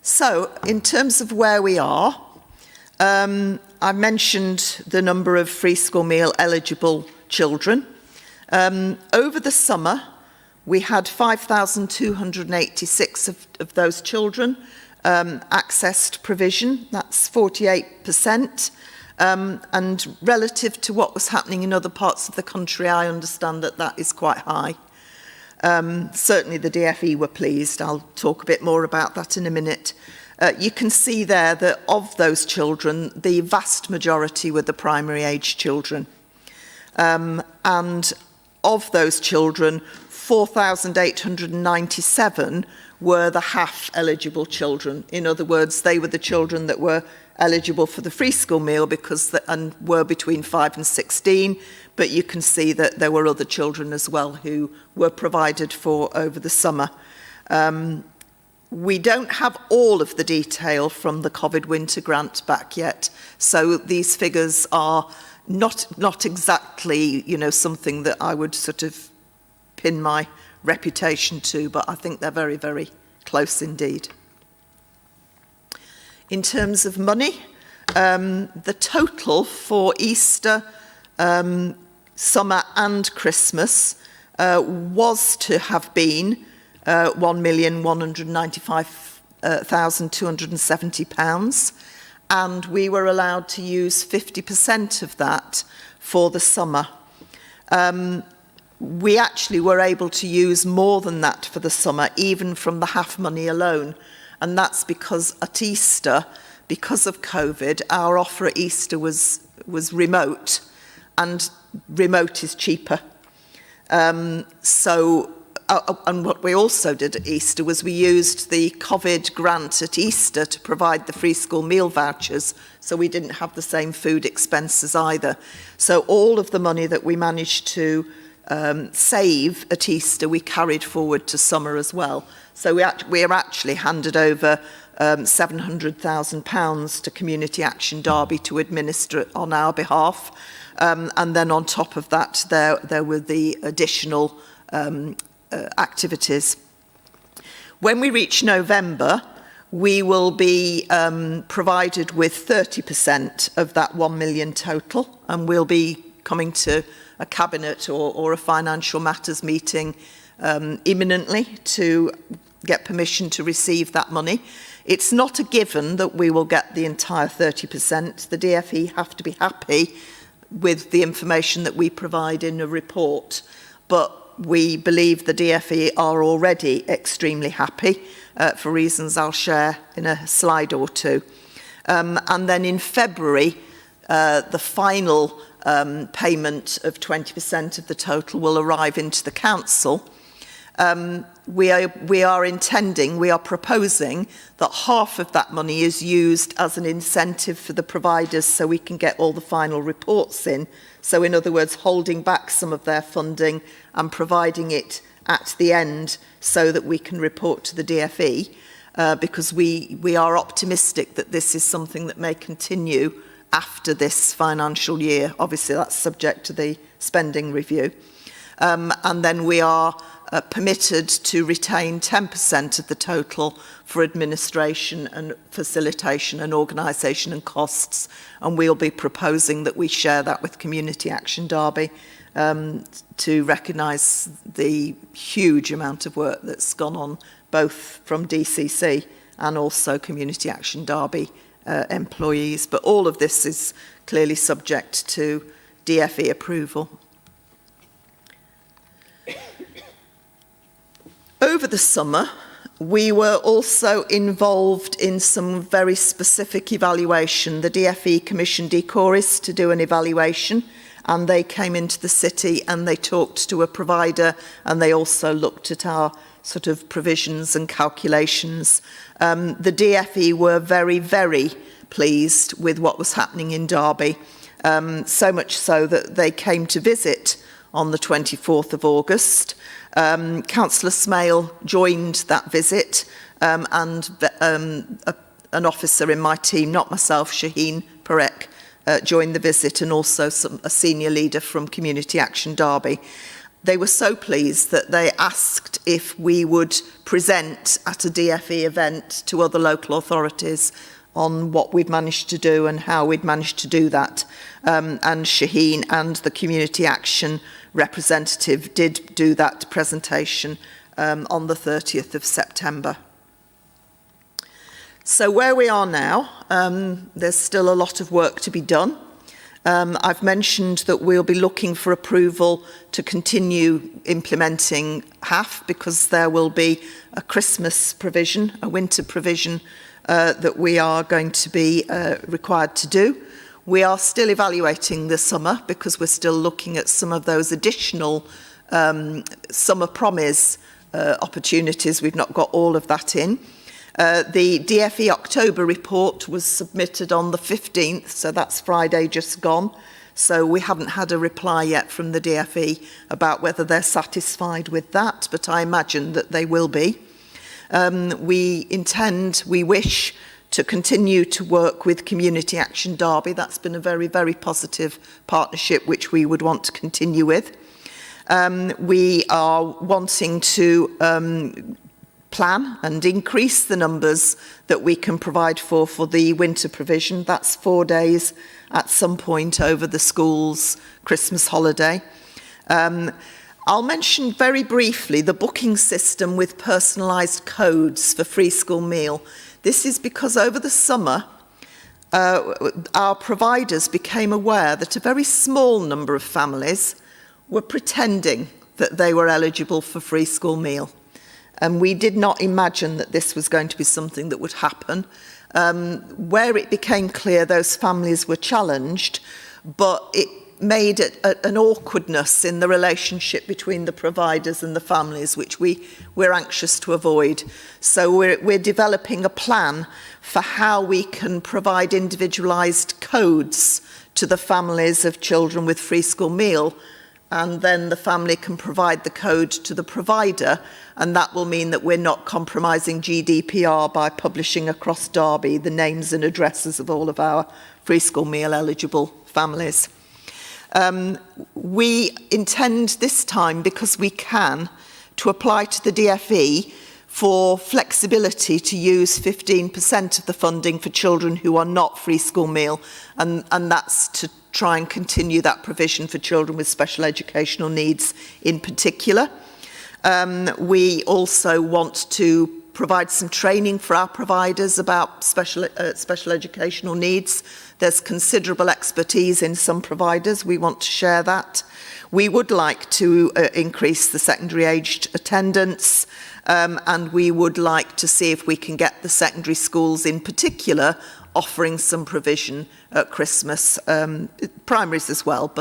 So, in terms of where we are, I mentioned the number of free school meal eligible children. Over the summer, we had 5,286 of those children accessed provision. That's 48%. And relative to what was happening in other parts of the country, I understand that that is quite high. Certainly the DFE were pleased. I'll talk a bit more about that in a minute. You can see there that of those children, the vast majority were the primary age children. And of those children, 4,897 were the half eligible children. In other words, they were the children that were eligible for the free school meal and were between 5 and 16, but you can see that there were other children as well who were provided for over the summer. We don't have all of the detail from the COVID winter grant back yet, so these figures are not exactly, something that I would sort of pin my reputation to, but I think they're very, very close indeed. In terms of money, the total for Easter, summer and Christmas was to have been £1,195,270, and we were allowed to use 50% of that for the summer. We actually were able to use more than that for the summer, even from the half money alone. And that's because at Easter, because of COVID, our offer at Easter was remote, and remote is cheaper. And what we also did at Easter was we used the COVID grant at Easter to provide the free school meal vouchers, so we didn't have the same food expenses either. So all of the money that we managed to save at Easter, we carried forward to summer as well. So we actually handed over £700,000 to Community Action Derby to administer it on our behalf. And then on top of that, there were the additional activities. When we reach November, we will be provided with 30% of that 1 million total, and we'll be coming to a cabinet or a financial matters meeting imminently to get permission to receive that money. It's not a given that we will get the entire 30%. The DFE have to be happy with the information that we provide in a report, but we believe the DFE are already extremely happy for reasons I'll share in a slide or two. And then in February, the final payment of 20% of the total will arrive into the council. We are proposing that half of that money is used as an incentive for the providers so we can get all the final reports in. So in other words, holding back some of their funding and providing it at the end so that we can report to the DFE, because we are optimistic that this is something that may continue after this financial year. Obviously, that's subject to the spending review. And then we are permitted to retain 10% of the total for administration and facilitation and organisation and costs. And we'll be proposing that we share that with Community Action Derby to recognise the huge amount of work that's gone on, both from DCC and also Community Action Derby employees. But all of this is clearly subject to DFE approval. Over the summer, we were also involved in some very specific evaluation. The DFE commissioned Ecoris to do an evaluation, and they came into the city and they talked to a provider, and they also looked at our sort of provisions and calculations. The DFE were very, very pleased with what was happening in Derby, so much so that they came to visit on the 24th of August. Councillor Smale joined that visit, and an officer in my team, not myself, Shaheen Parek, joined the visit, and also a senior leader from Community Action Derby. They were so pleased that they asked if we would present at a DFE event to other local authorities on what we've managed to do and how we'd managed to do that. And Shaheen and the Community Action representative did do that presentation on the 30th of September. So where we are now, there's still a lot of work to be done. I've mentioned that we'll be looking for approval to continue implementing HAF because there will be a Christmas provision, a winter provision that we are going to be required to do. We are still evaluating the summer because we're still looking at some of those additional summer promise opportunities. We've not got all of that in. The DFE October report was submitted on the 15th, so that's Friday just gone. So we haven't had a reply yet from the DFE about whether they're satisfied with that, but I imagine that they will be. We wish to continue to work with Community Action Derby. That's been a very, very positive partnership which we would want to continue with. We are wanting to plan and increase the numbers that we can provide for the winter provision. That's 4 days at some point over the school's Christmas holiday. I'll mention very briefly the booking system with personalised codes for free school meal. This is because over the summer, our providers became aware that a very small number of families were pretending that they were eligible for free school meal. And we did not imagine that this was going to be something that would happen. Where it became clear those families were challenged, but it made an awkwardness in the relationship between the providers and the families, which we're anxious to avoid. So we're developing a plan for how we can provide individualised codes to the families of children with free school meal, and then the family can provide the code to the provider, and that will mean that we're not compromising GDPR by publishing across Derby the names and addresses of all of our free school meal eligible families. We intend this time, because we can, to apply to the DFE for flexibility to use 15% of the funding for children who are not free school meal, and that's to try and continue that provision for children with special educational needs in particular. We also want to provide some training for our providers about special educational needs. There's considerable expertise in some providers. We want to share that. We would like to increase the secondary aged attendance, and we would like to see if we can get the secondary schools in particular offering some provision at Christmas, primaries as well.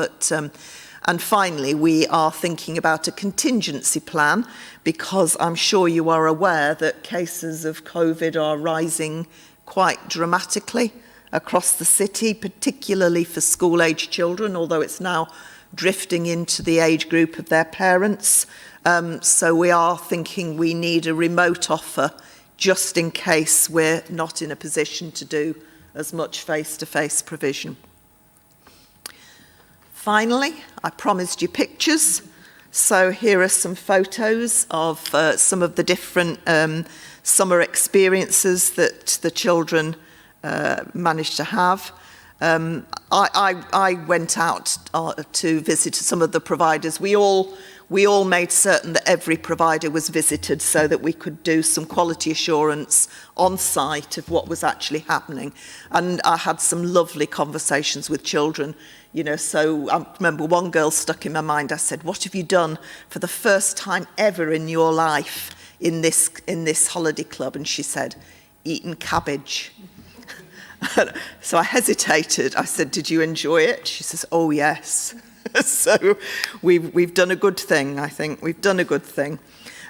And finally, we are thinking about a contingency plan, because I'm sure you are aware that cases of COVID are rising quite dramatically across the city, particularly for school-age children, although it's now drifting into the age group of their parents. So we are thinking we need a remote offer just in case we're not in a position to do as much face-to-face provision. Finally, I promised you pictures. So here are some photos of some of the different summer experiences that the children managed to have. I went out to visit some of the providers. We all made certain that every provider was visited so that we could do some quality assurance on site of what was actually happening. And I had some lovely conversations with children. You know, so I remember one girl stuck in my mind. I said, "What have you done for the first time ever in your life in this holiday club?" And she said, "Eaten cabbage." So I hesitated. I said, "Did you enjoy it?" She says, "Oh, yes." So we've done a good thing, I think. We've done a good thing.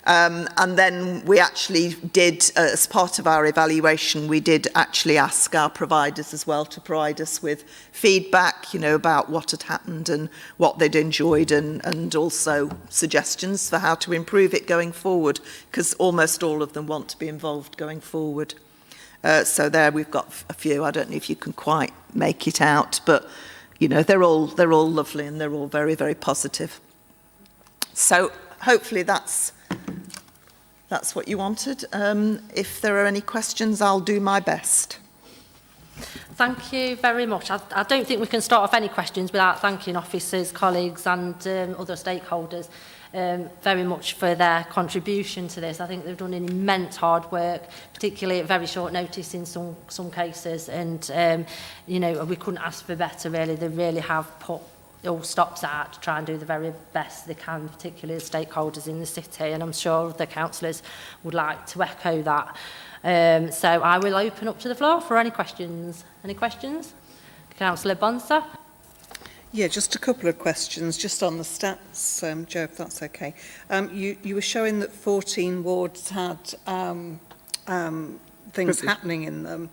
And then we actually did, as part of our evaluation, we did actually ask our providers as well to provide us with feedback, you know, about what had happened and what they'd enjoyed, and also suggestions for how to improve it going forward, because almost all of them want to be involved going forward. So there we've got a few. I don't know if you can quite make it out, but you know, they're all lovely and they're all very, very positive. So hopefully that's what you wanted. If there are any questions, I'll do my best. Thank you very much. I don't think we can start off any questions without thanking officers, colleagues and other stakeholders very much for their contribution to this. I think they've done an immense hard work, particularly at very short notice in some cases, and you know, we couldn't ask for better really. They really have put all stops out to try and do the very best they can, particularly the stakeholders in the city, and I'm sure the councillors would like to echo that. So I will open up to the floor for any questions. Any questions? Councillor Bonser. Yeah, just a couple of questions, just on the stats, Joe, if that's okay. You were showing that 14 wards had things happening in them.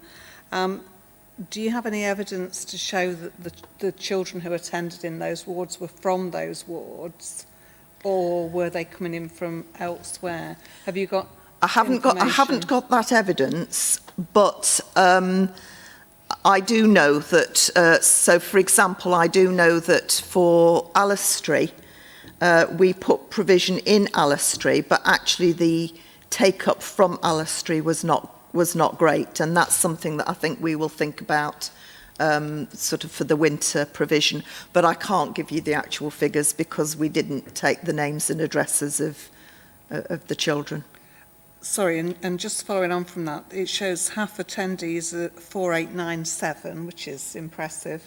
Do you have any evidence to show that the children who attended in those wards were from those wards, or were they coming in from elsewhere? Have you got? I haven't got that evidence, but I do know that. So, for example, I do know that for Alistry, we put provision in Alistry, but actually the take up from Alistry was not great, and that's something that I think we will think about sort of for the winter provision. But I can't give you the actual figures because we didn't take the names and addresses of the children. Sorry, and just following on from that, it shows half attendees at 4897, which is impressive.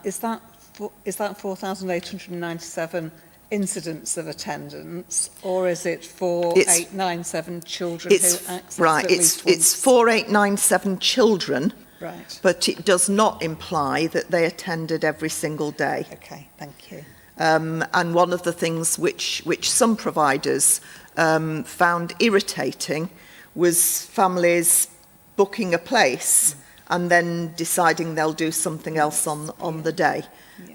Is that 4,897 incidents of attendance, or is it 4897 children who accessed right, at least once? It's 4897 children, right, but it does not imply that they attended every single day. Okay, thank you. And one of the things which some providers found irritating was families booking a place and then deciding they'll do something else on the day.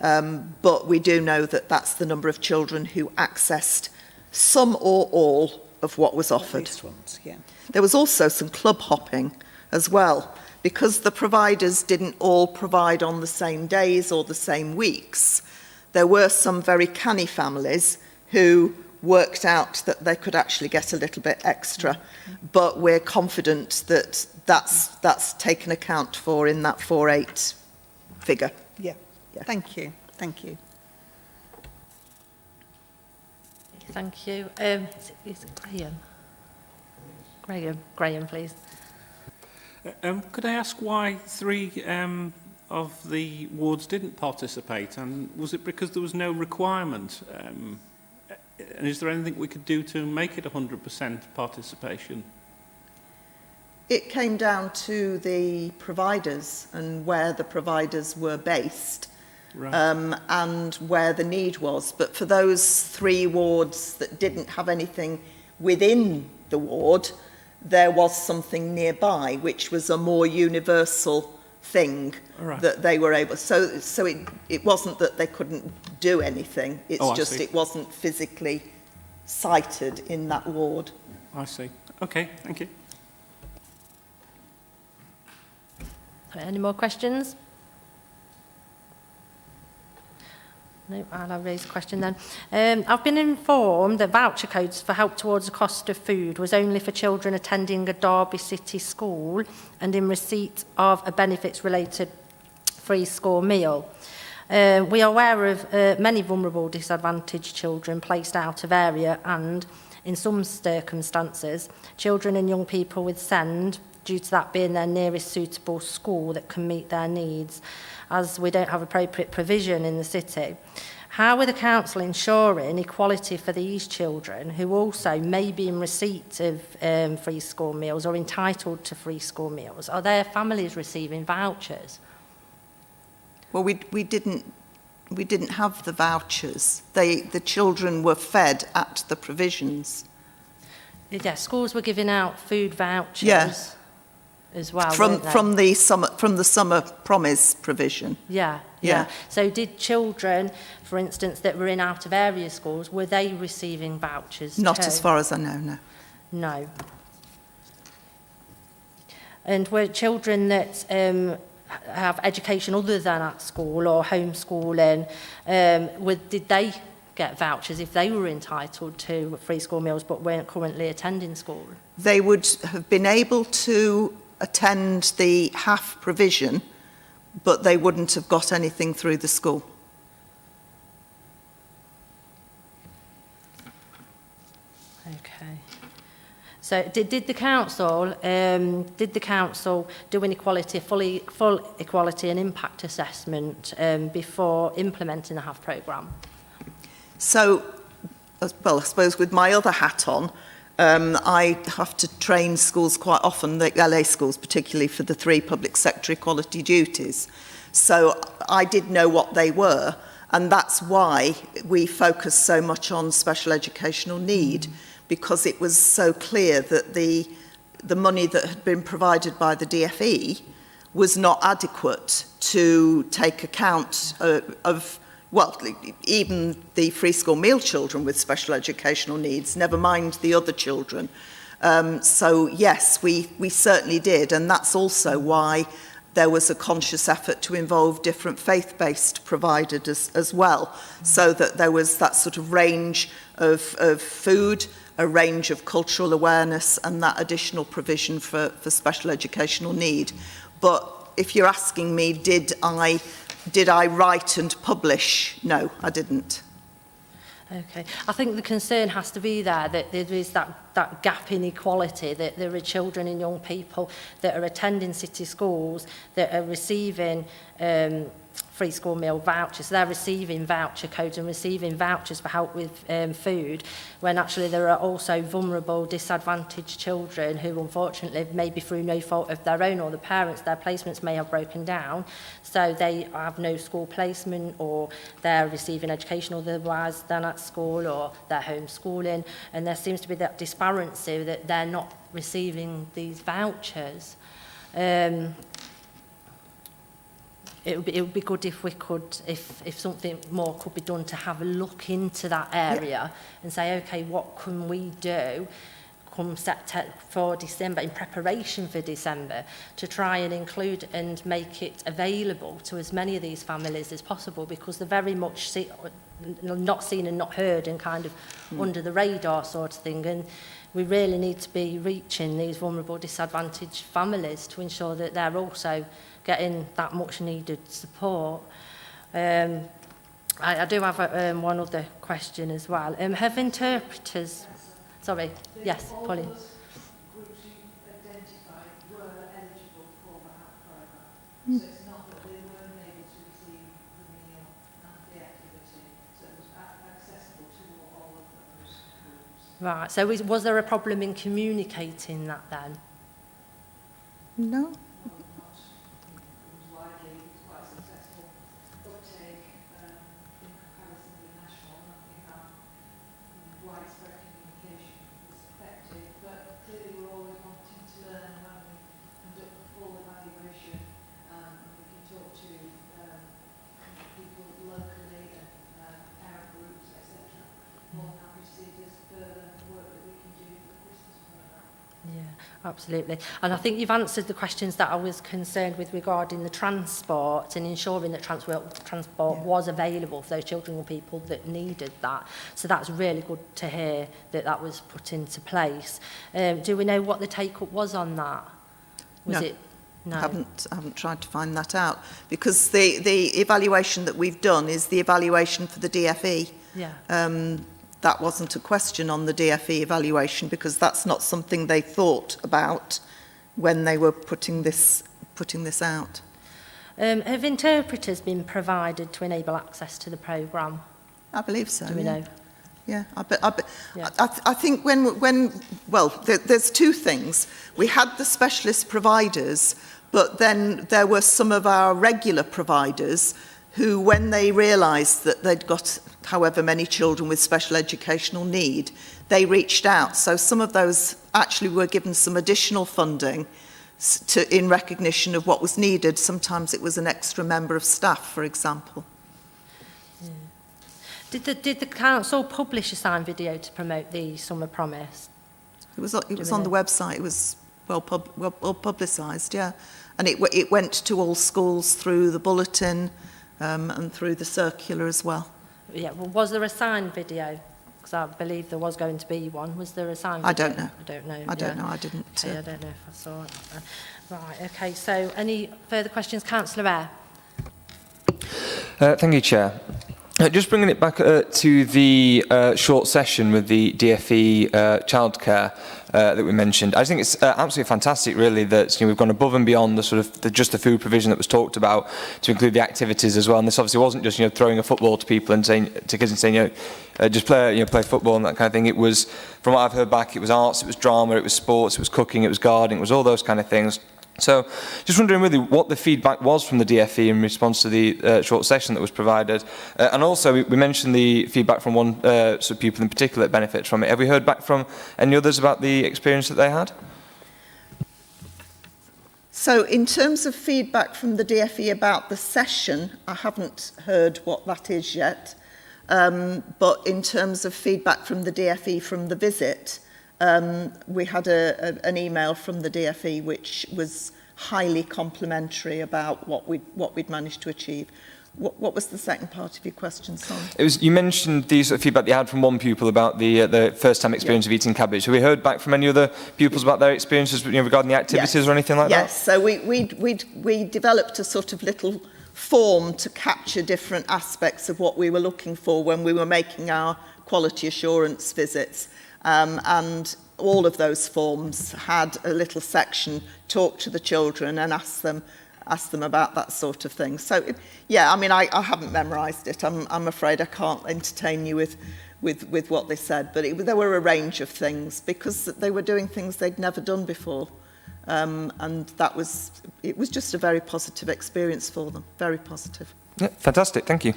But we do know that that's the number of children who accessed some or all of what was offered. At least once, yeah. There was also some club hopping as well, because the providers didn't all provide on the same days or the same weeks. There were some very canny families who worked out that they could actually get a little bit extra, but we're confident that that's taken account for in that 4.8 figure. Yeah. Thank you. Thank you. Thank you. Is it Graham? Graham, please. Could I ask why 3 of the wards didn't participate, and was it because there was no requirement? And is there anything we could do to make it 100% participation? It came down to the providers and where the providers were based, right. And where the need was. But for those 3 wards that didn't have anything within the ward, there was something nearby, which was a more universal thing, right, that they were able. So it wasn't that they couldn't do anything. It's just it wasn't physically sited in that ward. I see. Okay, thank you. Any more questions? No, I'll raise a question then. I've been informed that voucher codes for help towards the cost of food was only for children attending a Derby City school and in receipt of a benefits-related free school meal. We are aware of many vulnerable, disadvantaged children placed out of area and, in some circumstances, children and young people with SEND, due to that being their nearest suitable school that can meet their needs, as we don't have appropriate provision in the city. How are the council ensuring equality for these children who also may be in receipt of free school meals or entitled to free school meals? Are their families receiving vouchers? Well, we didn't have the vouchers. The children were fed at the provisions. Yeah, schools were giving out food vouchers. As well, from the summer promise provision. Yeah. So did children, for instance, that were in out of area schools, were they receiving vouchers? Not as far as I know, no. No. And were children that have education other than at school or homeschooling, did they get vouchers if they were entitled to free school meals but weren't currently attending school? They would have been able to attend the half provision, but they wouldn't have got anything through the school. Okay. So did the council do an full equality and impact assessment before implementing the HAF programme? So, well, I suppose with my other hat on, I have to train schools quite often, the LA schools particularly, for the 3 public sector equality duties. So I did know what they were, and that's why we focused so much on special educational need, because it was so clear that the money that had been provided by the DFE was not adequate to take account of, well, even the free school meal children with special educational needs, never mind the other children. So yes, we certainly did, and that's also why there was a conscious effort to involve different faith-based providers as well, so that there was that sort of range of food, a range of cultural awareness, and that additional provision for special educational need. But if you're asking me, did I write and publish? No, I didn't. Okay. I think the concern has to be there that there is that gap in equality, that there are children and young people that are attending city schools that are receiving free school meal vouchers. They're receiving voucher codes and receiving vouchers for help with food, when actually there are also vulnerable, disadvantaged children who unfortunately, maybe through no fault of their own or the parents, their placements may have broken down, so they have no school placement, or they're receiving education otherwise than at school, or they're homeschooling, and there seems to be that disparity that they're not receiving these vouchers. It would be good if we could, if something more could be done to have a look into that area and say, okay, what can we do come for December, in preparation for December, to try and include and make it available to as many of these families as possible, because they're very much not seen and not heard and kind of under the radar sort of thing. And we really need to be reaching these vulnerable, disadvantaged families to ensure that they're also getting that much needed support. I do have one other question as well. Have interpreters... Sorry, yes, Pauline. Right, so was there a problem in communicating that then? No. Absolutely. And I think you've answered the questions that I was concerned with regarding the transport and ensuring that transport was available for those children and people that needed that. So that's really good to hear that that was put into place. Do we know what the take-up was on that? Was it? No. I haven't tried to find that out, because the evaluation that we've done is the evaluation for the DFE. Yeah. That wasn't a question on the DFE evaluation, because that's not something they thought about when they were putting this out. Have interpreters been provided to enable access to the programme? I believe so. Do we know? Yeah, I think there's two things. We had the specialist providers, but then there were some of our regular providers who, when they realised that they'd got however many children with special educational need, they reached out. So some of those actually were given some additional funding in recognition of what was needed. Sometimes it was an extra member of staff, for example. Yeah. Did the council publish a signed video to promote the Summer Promise? It was on the website. It was well publicised, yeah. And it went to all schools through the bulletin and through the circular as well. Yeah, well, was there a signed video? Because I believe there was going to be one. Was there a signed video? I don't know. I don't know. I don't know. I didn't. I don't know if I saw it. Right, okay, so any further questions? Councillor Eyre. Thank you, Chair. Just bringing it back to the short session with the DFE childcare that we mentioned. I think it's absolutely fantastic, really, that we've gone above and beyond the sort of just the food provision that was talked about to include the activities as well. And this obviously wasn't just throwing a football to people and saying to kids and saying just play football and that kind of thing. It was, from what I've heard back, it was arts, it was drama, it was sports, it was cooking, it was gardening, it was all those kind of things. So, just wondering really what the feedback was from the DFE in response to the short session that was provided. And also, we mentioned the feedback from one sort of pupil in particular that benefits from it. Have we heard back from any others about the experience that they had? So in terms of feedback from the DFE about the session, I haven't heard what that is yet. But in terms of feedback from the DFE from the visit, we had an email from the DFE which was highly complimentary about what we'd managed to achieve. What was the second part of your question, Son? It was, you mentioned the sort of feedback you had from one pupil about the first-time experience of eating cabbage. Have we heard back from any other pupils about their experiences regarding the activities or anything like that? Yes, so we developed a sort of little form to capture different aspects of what we were looking for when we were making our quality assurance visits. And all of those forms had a little section, talk to the children and ask them about that sort of thing. So, yeah, I mean, I haven't memorised it. I'm afraid I can't entertain you with what they said. But there were a range of things because they were doing things they'd never done before. And it was just a very positive experience for them, very positive. Yeah, fantastic, thank you.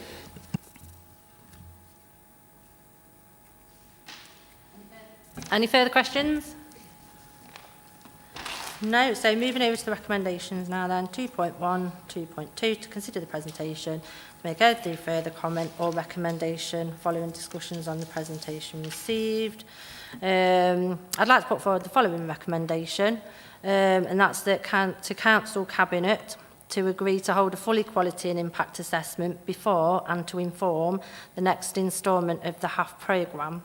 Any further questions? No, so moving over to the recommendations now then. 2.1, 2.2, to consider the presentation, to make any further comment or recommendation following discussions on the presentation received. I'd like to put forward the following recommendation, and that's that to Council Cabinet to agree to hold a full equality and impact assessment before and to inform the next instalment of the HAF programme.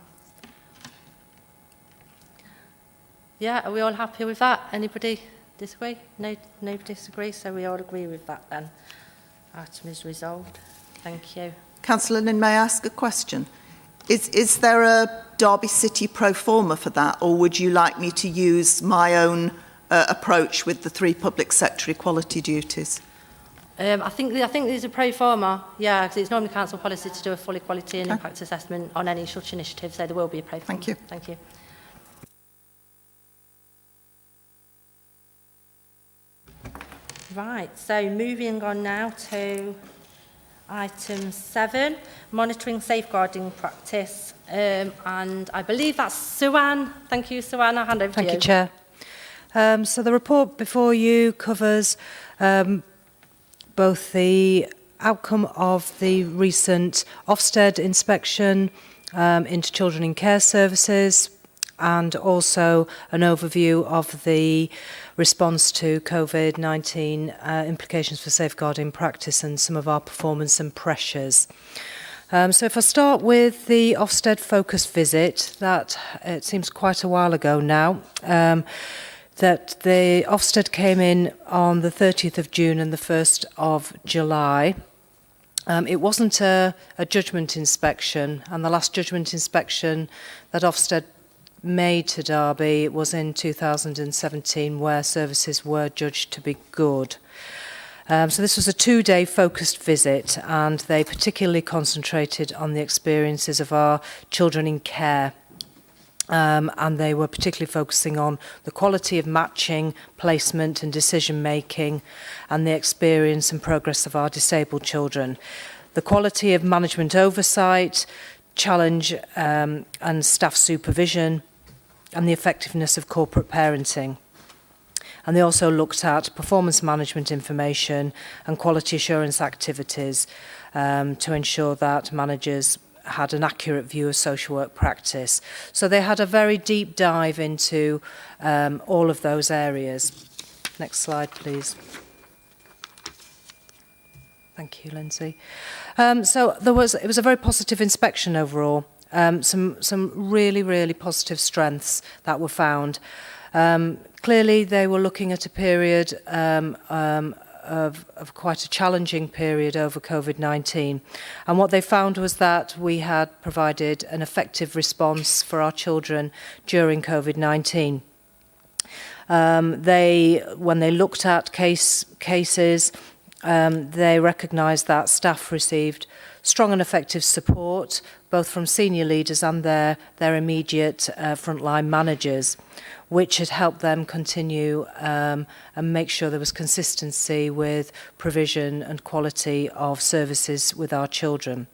Yeah, are we all happy with that? Anybody disagree? No, nobody disagree, so we all agree with that then. Item is resolved. Thank you. Councillor Lynn, may I ask a question? Is there a Derby City pro forma for that, or would you like me to use my own approach with the 3 public sector equality duties? I think there's a pro forma, yeah, because it's normally council policy to do a full equality and impact assessment on any such initiative, so there will be a pro forma. Thank you. Thank you. Right, so moving on now to item 7, monitoring safeguarding practice, and I believe that's Sue-Ann. Thank you, Sue-Ann. I'll hand over to you. Thank you, Chair. So the report before you covers both the outcome of the recent Ofsted inspection into children in care services and also an overview of the response to COVID-19 implications for safeguarding practice and some of our performance and pressures. So if I start with the Ofsted focused visit, that it seems quite a while ago now, that the Ofsted came in on the 30th of June and the 1st of July. It wasn't a judgment inspection, and the last judgment inspection that Ofsted made to Derby was in 2017, where services were judged to be good. So this was a 2-day focused visit, and they particularly concentrated on the experiences of our children in care. And they were particularly focusing on the quality of matching, placement and decision making, and the experience and progress of our disabled children. The quality of management oversight, challenge and staff supervision, and the effectiveness of corporate parenting. And they also looked at performance management information and quality assurance activities to ensure that managers had an accurate view of social work practice. So they had a very deep dive into all of those areas. Next slide, please. Thank you, Lindsay. So it was a very positive inspection overall. Some really, really positive strengths that were found. Clearly, they were looking at a period of quite a challenging period over COVID-19. And what they found was that we had provided an effective response for our children during COVID-19. When they looked at cases, they recognised that staff received strong and effective support, both from senior leaders and their immediate frontline managers, which had helped them continue and make sure there was consistency with provision and quality of services with our children.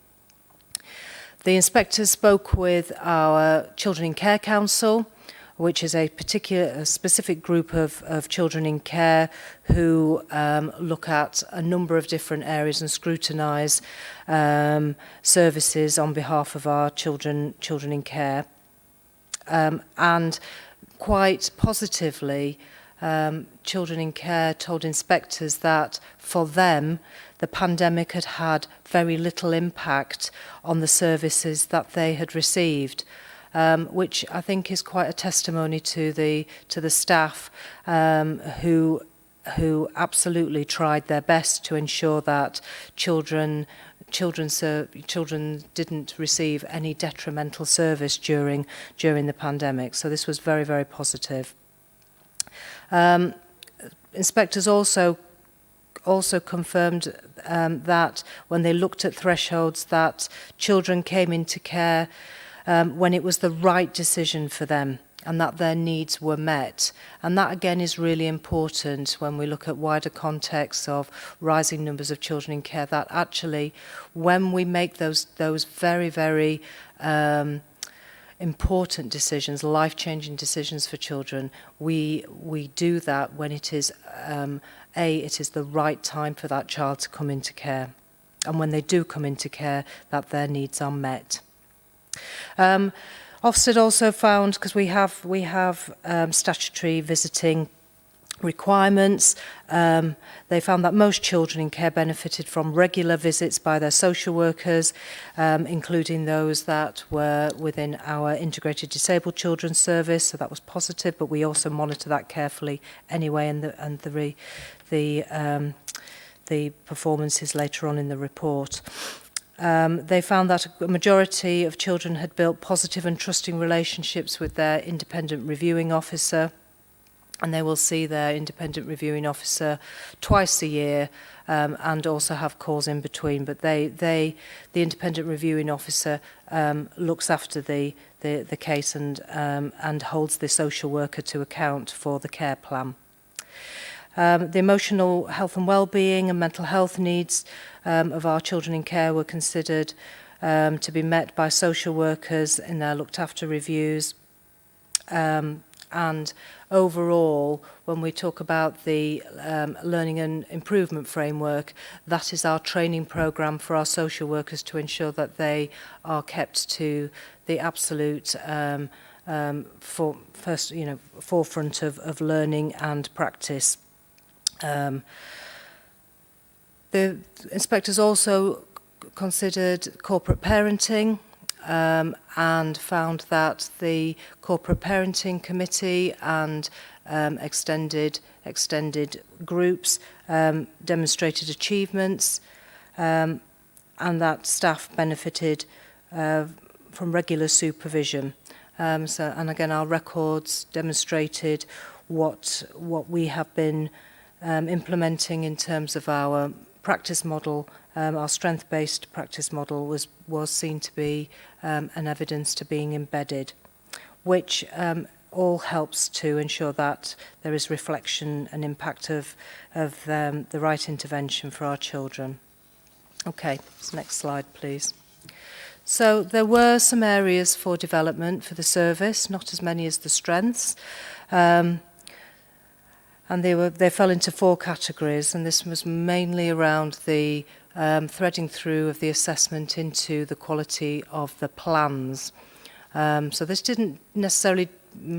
The inspectors spoke with our Children in Care Council, which is a specific group of children in care who look at a number of different areas and scrutinise services on behalf of our children in care. And quite positively, Children in Care told inspectors that for them, the pandemic had had very little impact on the services that they had received. Which I think is quite a testimony to the staff who absolutely tried their best to ensure that children didn't receive any detrimental service during the pandemic. So this was very, very positive. Inspectors also confirmed that when they looked at thresholds, that children came into care when it was the right decision for them and that their needs were met. And that again is really important when we look at wider contexts of rising numbers of children in care, that actually when we make those very, very important decisions, life-changing decisions for children, we do that when it is it is the right time for that child to come into care, and when they do come into care, that their needs are met. Ofsted also found, because we have statutory visiting requirements, they found that most children in care benefited from regular visits by their social workers, including those that were within our integrated disabled children's service, so that was positive, but we also monitor that carefully anyway, and the performances later on in the report. They found that a majority of children had built positive and trusting relationships with their independent reviewing officer, and they will see their independent reviewing officer twice a year and also have calls in between. But the independent reviewing officer looks after the case and holds the social worker to account for the care plan. The emotional health and well-being and mental health needs of our children in care were considered to be met by social workers in their looked after reviews. And overall, when we talk about the learning and improvement framework, that is our training programme for our social workers to ensure that they are kept to the absolute forefront of learning and practice. The inspectors also considered corporate parenting and found that the corporate parenting committee and extended groups demonstrated achievements and that staff benefited from regular supervision. And again, our records demonstrated what we have been implementing in terms of our practice model. Our strength-based practice model was seen to be an evidence to being embedded, which all helps to ensure that there is reflection and impact of the right intervention for our children. Okay, next slide, please. So there were some areas for development for the service, not as many as the strengths. And they fell into 4 categories, and this was mainly around the threading through of the assessment into the quality of the plans. So this didn't necessarily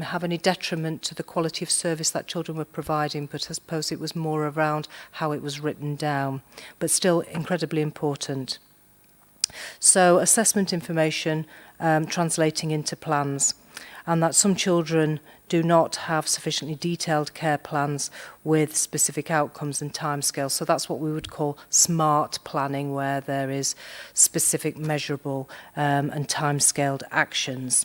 have any detriment to the quality of service that children were providing, but I suppose it was more around how it was written down, but still incredibly important. So assessment information translating into plans. and that some children do not have sufficiently detailed care plans with specific outcomes and timescales. So that's what we would call smart planning, where there is specific, measurable and timescaled actions.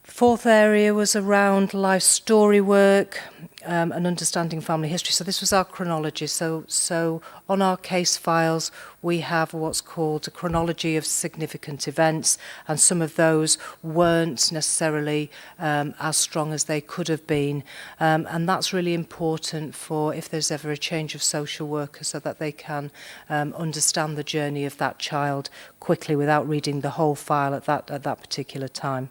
Fourth area was around life story work and understanding family history. So this was our chronology. So on our case files, we have what's called a chronology of significant events, and some of those weren't necessarily as strong as they could have been. And that's really important for if there's ever a change of social worker, so that they can understand the journey of that child quickly without reading the whole file at that particular time.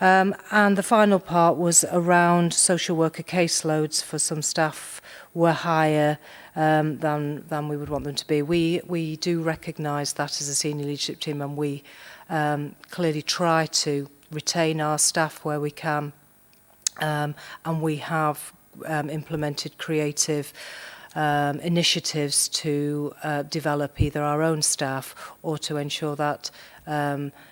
And the final part was around social worker caseloads. For some staff were higher than we would want them to be. We do recognise that as a senior leadership team, and we clearly try to retain our staff where we can. And we have implemented creative initiatives to develop either our own staff or to ensure that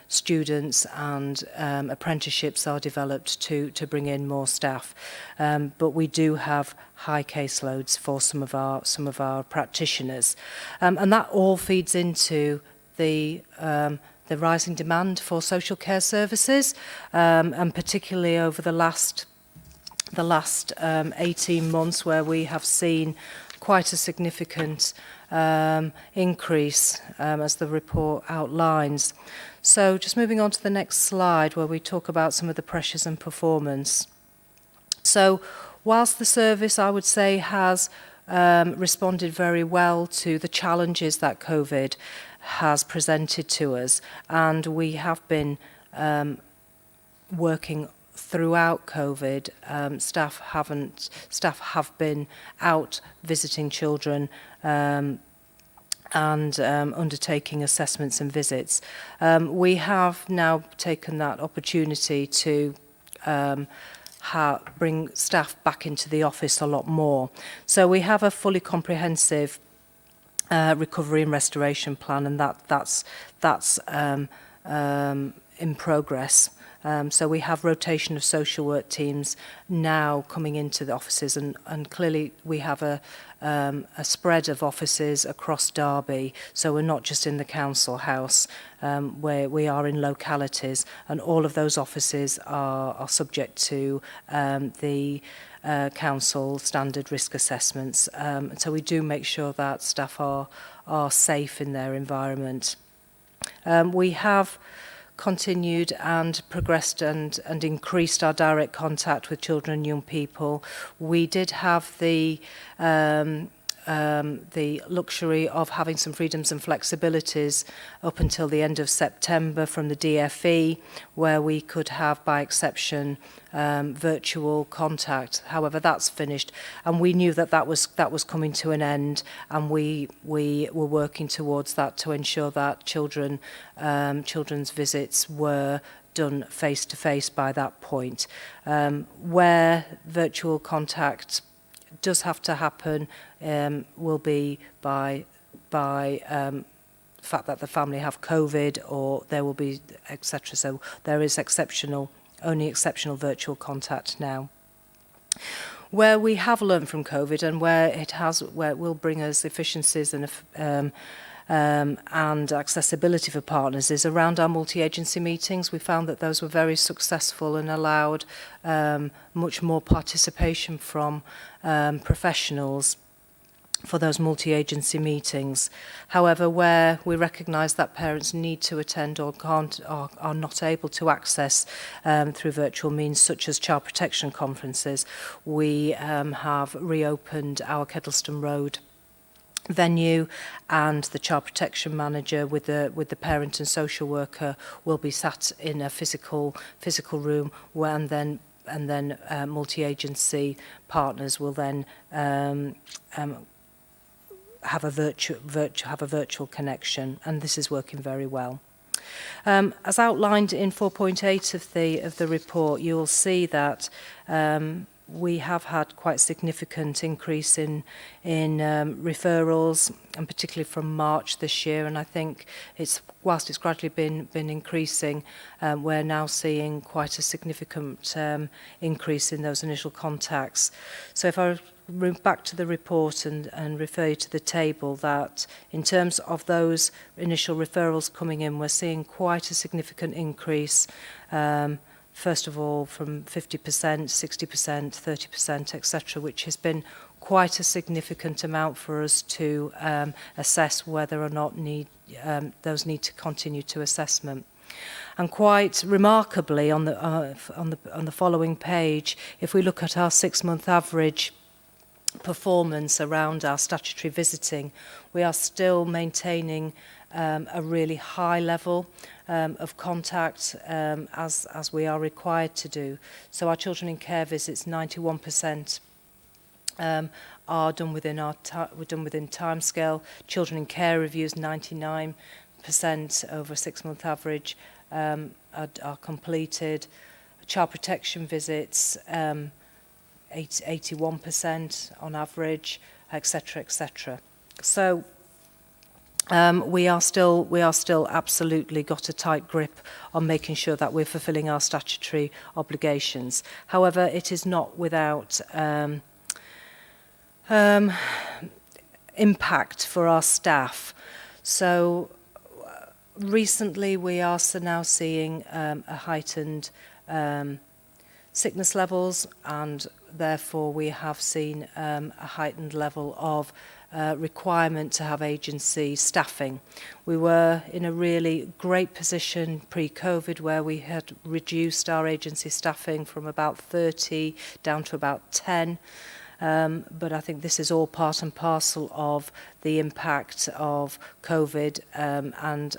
students and apprenticeships are developed to bring in more staff. But we do have high caseloads for some of our practitioners, and that all feeds into the rising demand for social care services, and particularly over the last 18 months, where we have seen quite a significant increase, as the report outlines. So just moving on to the next slide, where we talk about some of the pressures and performance. So whilst the service, I would say, has responded very well to the challenges that COVID has presented to us, and we have been working throughout COVID, staff have been out visiting children and undertaking assessments and visits. We have now taken that opportunity to bring staff back into the office a lot more. So we have a fully comprehensive recovery and restoration plan, and that's in progress. So we have rotation of social work teams now coming into the offices, and clearly we have a spread of offices across Derby. So we're not just in the council house, where we are in localities, and all of those offices are subject to the council standard risk assessments. So we do make sure that staff are safe in their environment. We have continued and progressed and increased our direct contact with children and young people. We did have the luxury of having some freedoms and flexibilities up until the end of September from the DFE, where we could have, by exception, virtual contact. However, that's finished, and we knew that was coming to an end, and we were working towards that to ensure that children's visits were done face to face by that point. Where virtual contact does have to happen, will be by fact that the family have COVID, or there will be etc. So there is only exceptional virtual contact now. Where we have learned from COVID, and where it will bring us efficiencies and accessibility for partners, is around our multi-agency meetings. We found that those were very successful and allowed much more participation from professionals for those multi-agency meetings. However, where we recognise that parents need to attend or are not able to access through virtual means, such as child protection conferences, we have reopened our Kettleston Road venue, and the child protection manager with the parent and social worker will be sat in a physical room, and then multi-agency partners will then have a virtual connection, and this is working very well. As outlined in 4.8 of the report, you will see that we have had quite a significant increase in referrals, and particularly from March this year. And I think whilst it's gradually been increasing, we're now seeing quite a significant increase in those initial contacts. So if I move back to the report and refer you to the table, that in terms of those initial referrals coming in, we're seeing quite a significant increase. First of all, from 50%, 60%, 30%, etc., which has been quite a significant amount for us to assess whether or not those need to continue to assessment. And quite remarkably, on the following page, if we look at our 6-month average performance around our statutory visiting, we are still maintaining a really high level of contact as we are required to do. So our children in care visits, 91% are done within timescale. Children in care reviews, 99% over a 6-month average are completed. Child protection visits, 81% on average, etc., etc. So we are still absolutely got a tight grip on making sure that we're fulfilling our statutory obligations. However, it is not without impact for our staff. So recently we are now seeing a heightened sickness levels, and therefore we have seen a heightened level of requirement to have agency staffing. We were in a really great position pre-COVID, where we had reduced our agency staffing from about 30 down to about 10. But I think this is all part and parcel of the impact of COVID and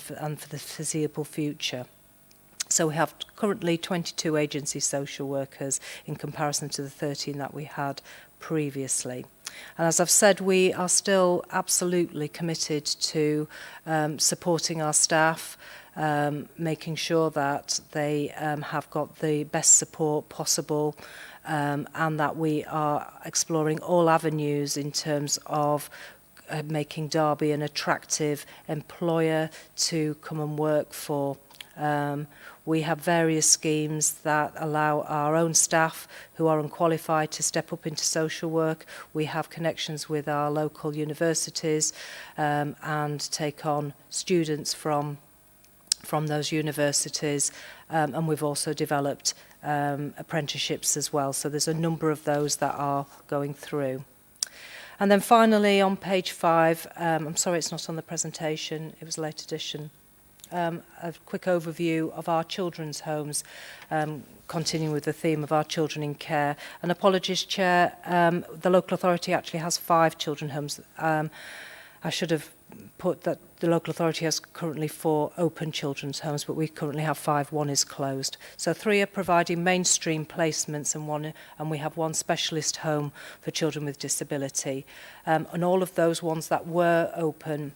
for the foreseeable future. So we have currently 22 agency social workers in comparison to the 13 that we had previously. And as I've said, we are still absolutely committed to supporting our staff, making sure that they have got the best support possible, and that we are exploring all avenues in terms of making Derby an attractive employer to come and work for. We have various schemes that allow our own staff who are unqualified to step up into social work. We have connections with our local universities and take on students from those universities, and we've also developed apprenticeships as well. So there's a number of those that are going through. And then finally on page 5, I'm sorry it's not on the presentation, it was a late edition. A quick overview of our children's homes, continuing with the theme of our children in care. And apologies, Chair, the local authority actually has 5 children's homes. I should have put that the local authority has currently 4 open children's homes, but we currently have 5. 1 is closed. So 3 are providing mainstream placements, and we have 1 specialist home for children with disability. And all of those ones that were open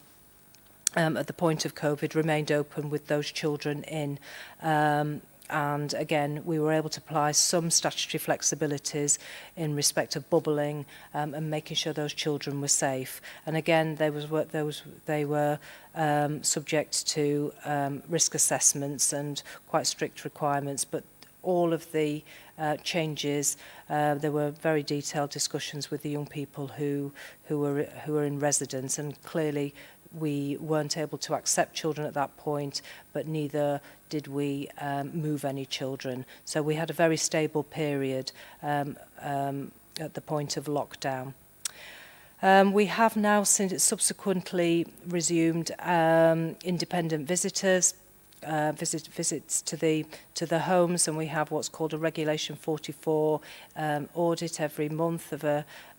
at the point of COVID remained open with those children in. And again, we were able to apply some statutory flexibilities in respect of bubbling and making sure those children were safe. And again, they were subject to risk assessments and quite strict requirements, but all of the changes, there were very detailed discussions with the young people who were in residence, and clearly we weren't able to accept children at that point, but neither did we move any children. So we had a very stable period at the point of lockdown. We have now subsequently resumed independent visitors, visits to the homes, and we have what's called a Regulation 44 audit every month of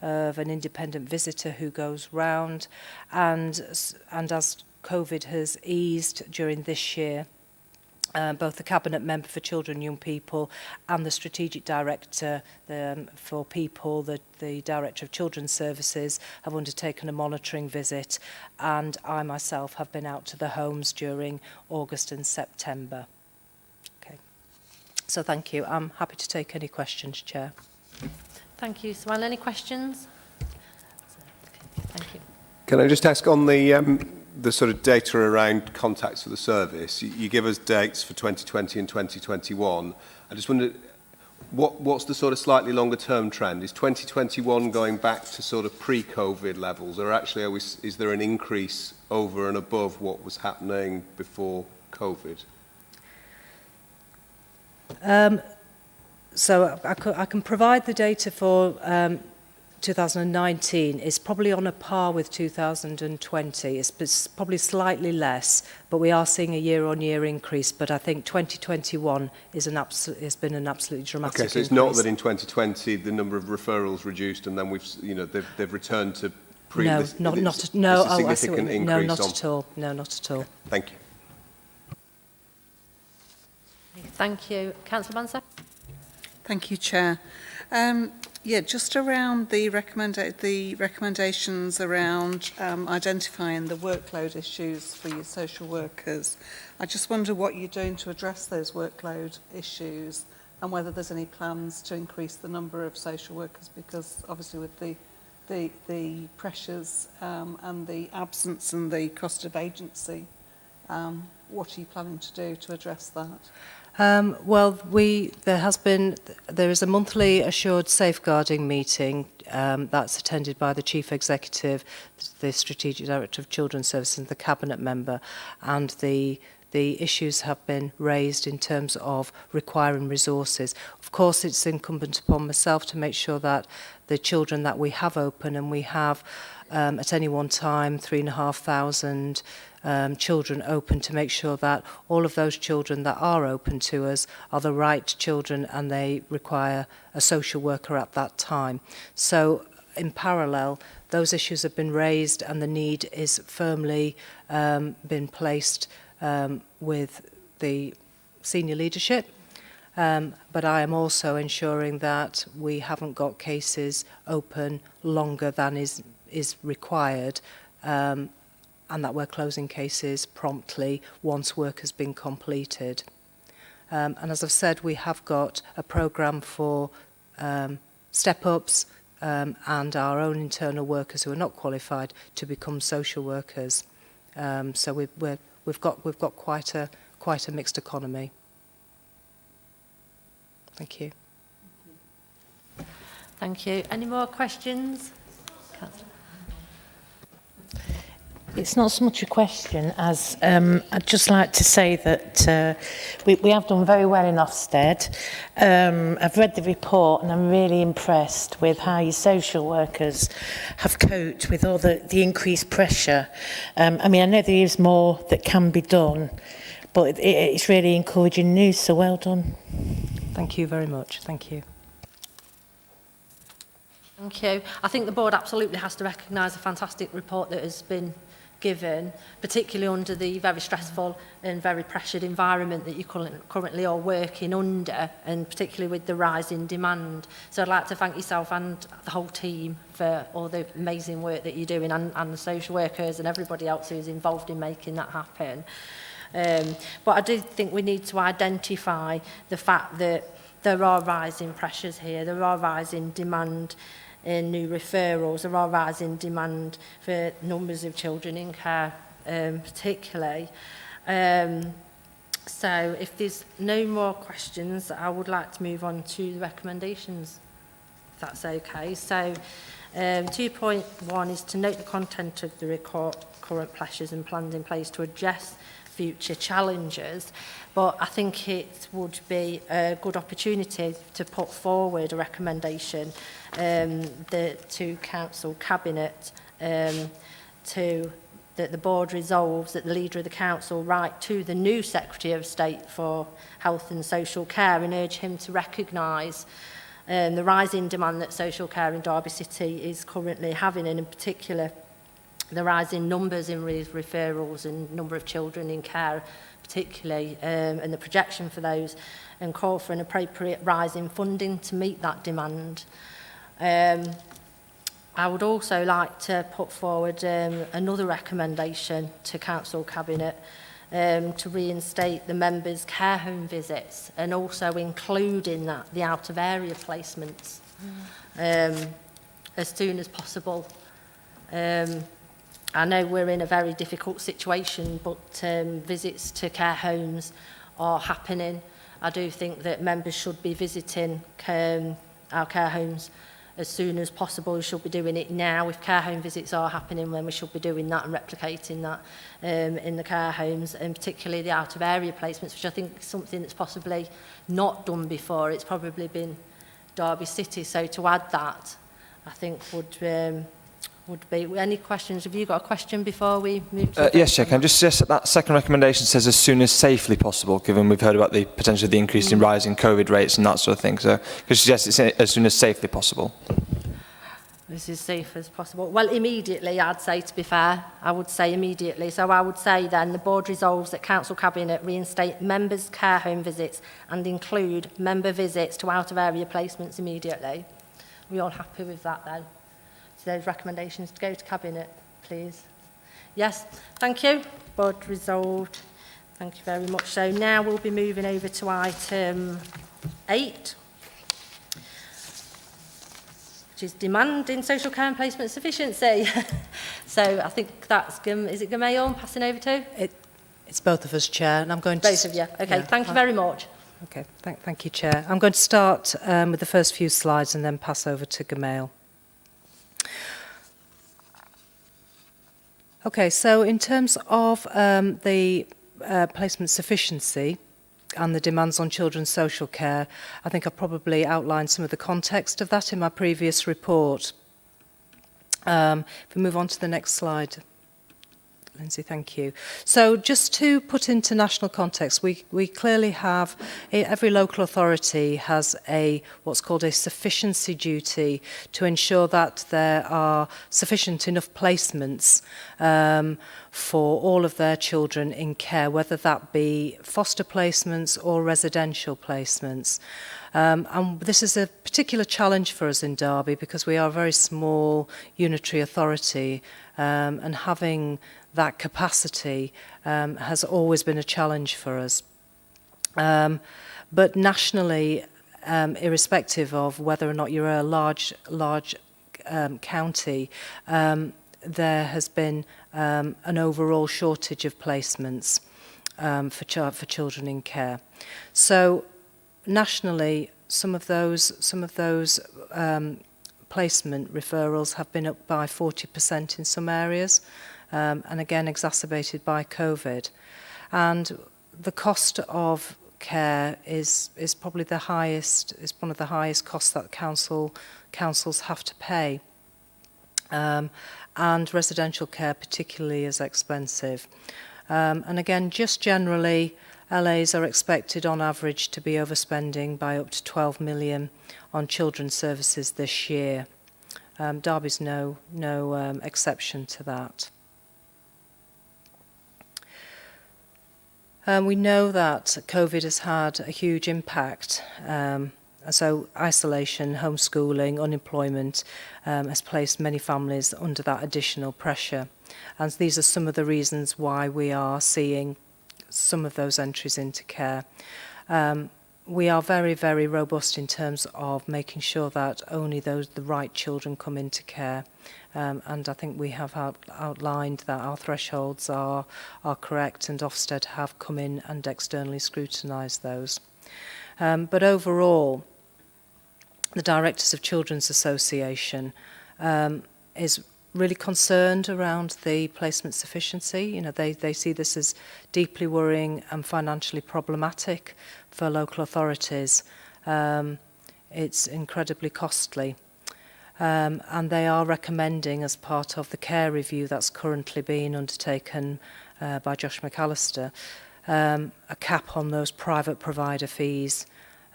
an independent visitor who goes round, and as COVID has eased during this year, both the Cabinet Member for Children and Young People and the Strategic Director for People, the Director of Children's Services, have undertaken a monitoring visit, and I myself have been out to the homes during August and September. Okay. So thank you. I'm happy to take any questions, Chair. Thank you, Swan. Any questions? Thank you. Can I just ask on the sort of data around contacts for the service? You give us dates for 2020 and 2021. I just wondered, what's the sort of slightly longer term trend? Is 2021 going back to sort of pre-COVID levels, or actually is there an increase over and above what was happening before COVID? So I can provide the data for 2019. It's probably on a par with 2020. It's probably slightly less, but we are seeing a year-on-year increase. But I think 2021 has been an absolutely dramatic Okay, so it's increase. not that in 2020 the number of referrals reduced and then they've returned to pre. No, this, not it's at no. a Oh, I see what you significant mean. No, increase not on. at all. No, not at all. Thank you. Thank you. Councillor Mansell? Thank you, Chair. Yeah, just around the recommendations around identifying the workload issues for your social workers. I just wonder what you're doing to address those workload issues and whether there's any plans to increase the number of social workers, because obviously with the pressures and the absence and the cost of agency, what are you planning to do to address that? Well, there is a monthly assured safeguarding meeting that's attended by the Chief Executive, the Strategic Director of Children's Services and the Cabinet member, and the issues have been raised in terms of requiring resources. Of course, it's incumbent upon myself to make sure that the children that we have open, and we have at any one time 3,500 children open, to make sure that all of those children that are open to us are the right children and they require a social worker at that time. So in parallel, those issues have been raised and the need is firmly been placed with the senior leadership. But I am also ensuring that we haven't got cases open longer than is required, and that we're closing cases promptly once work has been completed. And as I've said, we have got a programme for step-ups and our own internal workers who are not qualified to become social workers. So we've got quite a mixed economy. Thank you. Thank you. Any more questions? Councillor? It's not so much a question as I'd just like to say that we have done very well in Ofsted. I've read the report and I'm really impressed with how your social workers have coped with all the increased pressure. I mean, I know there is more that can be done, but it's really encouraging news, so well done. Thank you very much. Thank you. Thank you. I think the board absolutely has to recognise the fantastic report that has been given, particularly under the very stressful and very pressured environment that you currently are working under, and particularly with the rise in demand. So I'd like to thank yourself and the whole team for all the amazing work that you're doing, and the social workers and everybody else who's involved in making that happen. But I do think we need to identify the fact that there are rising pressures here, there are rising demand in new referrals, there are rising demand for numbers of children in care, particularly. So if there's no more questions, I would like to move on to the recommendations, if that's okay. So 2.1 is to note the content of the current pressures and plans in place to address future challenges, but I think it would be a good opportunity to put forward a recommendation to Council Cabinet that the board resolves that the leader of the council write to the new Secretary of State for Health and Social Care and urge him to recognise the rising demand that social care in Derby City is currently having, and in particular the rising numbers in referrals and number of children in care particularly, and the projection for those, and call for an appropriate rise in funding to meet that demand. I would also like to put forward another recommendation to Council Cabinet to reinstate the members' care home visits, and also include in that the out-of-area placements as soon as possible. I know we're in a very difficult situation, but visits to care homes are happening. I do think that members should be visiting our care homes as soon as possible. We should be doing it now. If care home visits are happening, then we should be doing that and replicating that in the care homes, and particularly the out-of-area placements, which I think is something that's possibly not done before. It's probably been Derby City, so to add that, I think would be. Any questions? Have you got a question before we move to Yes, Chair. Can I just suggest that second recommendation says as soon as safely possible, given we've heard about the potential of the increase in rising COVID rates and that sort of thing. So could you suggest it's as soon as safely possible? This is safe as possible. Well, immediately, I'd say, to be fair. I would say immediately. So I would say then the board resolves that Council Cabinet reinstate members' care home visits and include member visits to out-of-area placements immediately. Are we all happy with that then? So those recommendations to go to Cabinet, please. Yes, thank you. Board resolved. Thank you very much. So now we'll be moving over to item 8. Which is demand in social care and placement sufficiency. So I think that's, is it Gamal I'm passing over to? It's both of us, Chair, and I'm going to... Both of you. Okay, yeah, thank you very much. Okay, thank you, Chair. I'm going to start with the first few slides and then pass over to Gamal. Okay, so in terms of the placement sufficiency and the demands on children's social care, I think I probably outlined some of the context of that in my previous report. If we move on to the next slide. Lindsay, thank you. So just to put into national context, we clearly have, every local authority has what's called a sufficiency duty to ensure that there are sufficient enough placements for all of their children in care, whether that be foster placements or residential placements. And this is a particular challenge for us in Derby because we are a very small unitary authority, and having that capacity has always been a challenge for us. But nationally, irrespective of whether or not you're a large county, there has been an overall shortage of placements for children in care. So nationally, some of those placement referrals have been up by 40% in some areas, and again exacerbated by COVID. And the cost of care is probably the highest, is one of the highest costs that councils have to pay. And residential care particularly is expensive. And again, just generally, LAs are expected on average to be overspending by up to 12 million on children's services this year. Derby's no exception to that. We know that COVID has had a huge impact. So isolation, homeschooling, unemployment has placed many families under that additional pressure. And these are some of the reasons why we are seeing some of those entries into care. We are very, very robust in terms of making sure that only the right children come into care. And I think we have outlined that our thresholds are correct, and Ofsted have come in and externally scrutinised those. But overall, the Directors of Children's Association is really concerned around the placement sufficiency. You know, they see this as deeply worrying and financially problematic for local authorities. It's incredibly costly. And they are recommending, as part of the care review that's currently being undertaken by Josh McAllister, a cap on those private provider fees,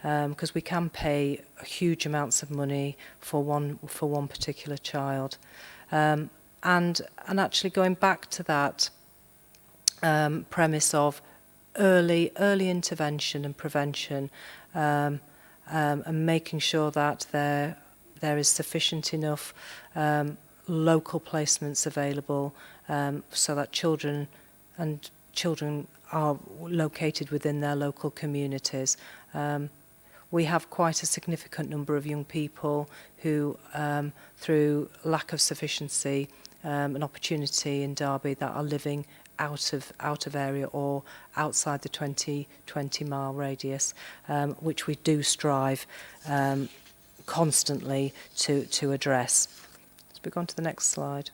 because we can pay huge amounts of money for one particular child. And actually going back to that premise of early intervention and prevention, and making sure that there is sufficient enough local placements available, so that children are located within their local communities. we have quite a significant number of young people who, through lack of sufficiency and opportunity in Derby, that are living out of area or outside the 20 mile radius, which we do strive constantly to address. Let's move on to the next slide.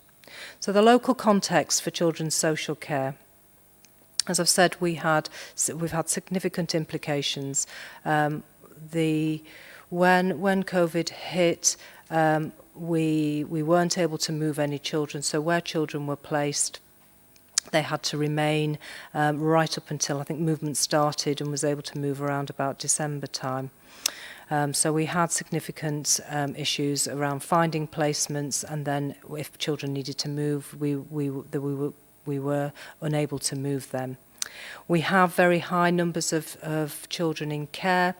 So the local context for children's social care. As I've said, we've had significant implications. When COVID hit, we weren't able to move any children, so where children were placed, they had to remain right up until I think movement started and was able to move around about December time. So we had significant issues around finding placements, and then if children needed to move, we were unable to move them. We have very high numbers of children in care,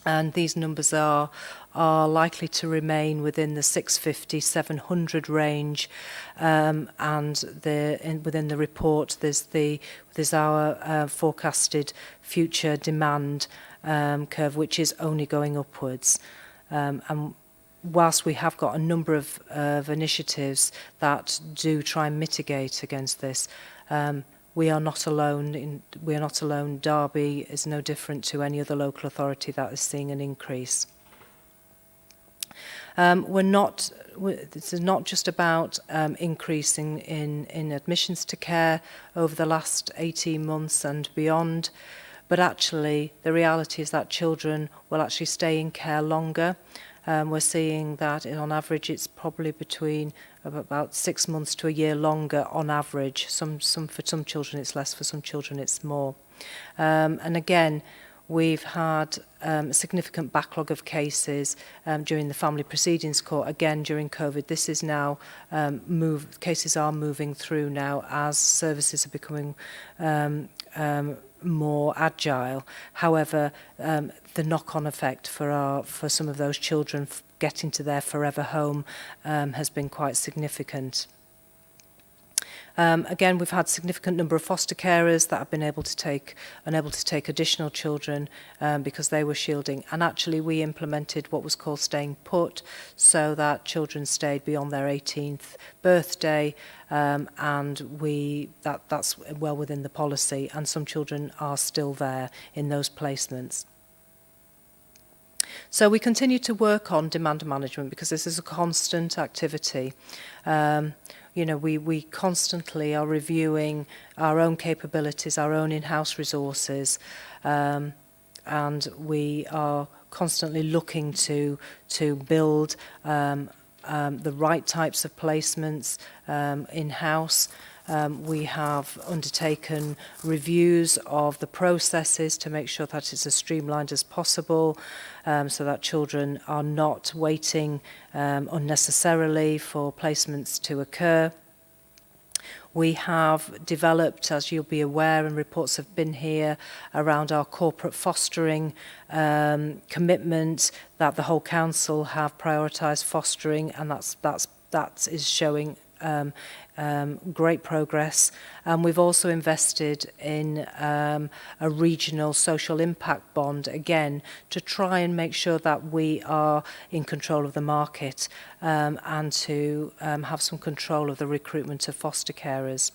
and these numbers are likely to remain within the 650-700 range, and within the report there's our forecasted future demand curve, which is only going upwards. And whilst we have got a number of initiatives that do try and mitigate against this, we are not alone. We are not alone. Derby is no different to any other local authority that is seeing an increase. This is not just about increasing in admissions to care over the last 18 months and beyond, but actually the reality is that children will actually stay in care longer. We're seeing that on average it's probably between about 6 months to a year longer on average. For some children it's less, for some children it's more. And again, we've had a significant backlog of cases during the family proceedings court. Again, during COVID, this is now cases are moving through now as services are becoming more agile. However, the knock-on effect for some of those children getting to their forever home has been quite significant. Again, we've had a significant number of foster carers that have been unable to take additional children because they were shielding. And actually, we implemented what was called staying put, so that children stayed beyond their 18th birthday, and that's well within the policy. And some children are still there in those placements. So we continue to work on demand management because this is a constant activity. We constantly are reviewing our own capabilities, our own in-house resources, and we are constantly looking to build the right types of placements in-house. We have undertaken reviews of the processes to make sure that it's as streamlined as possible, so that children are not waiting unnecessarily for placements to occur. We have developed, as you'll be aware, and reports have been here, around our corporate fostering commitment, that the whole council have prioritised fostering, and that is showing great progress. And we've also invested in a regional social impact bond, again, to try and make sure that we are in control of the market and to have some control of the recruitment of foster carers.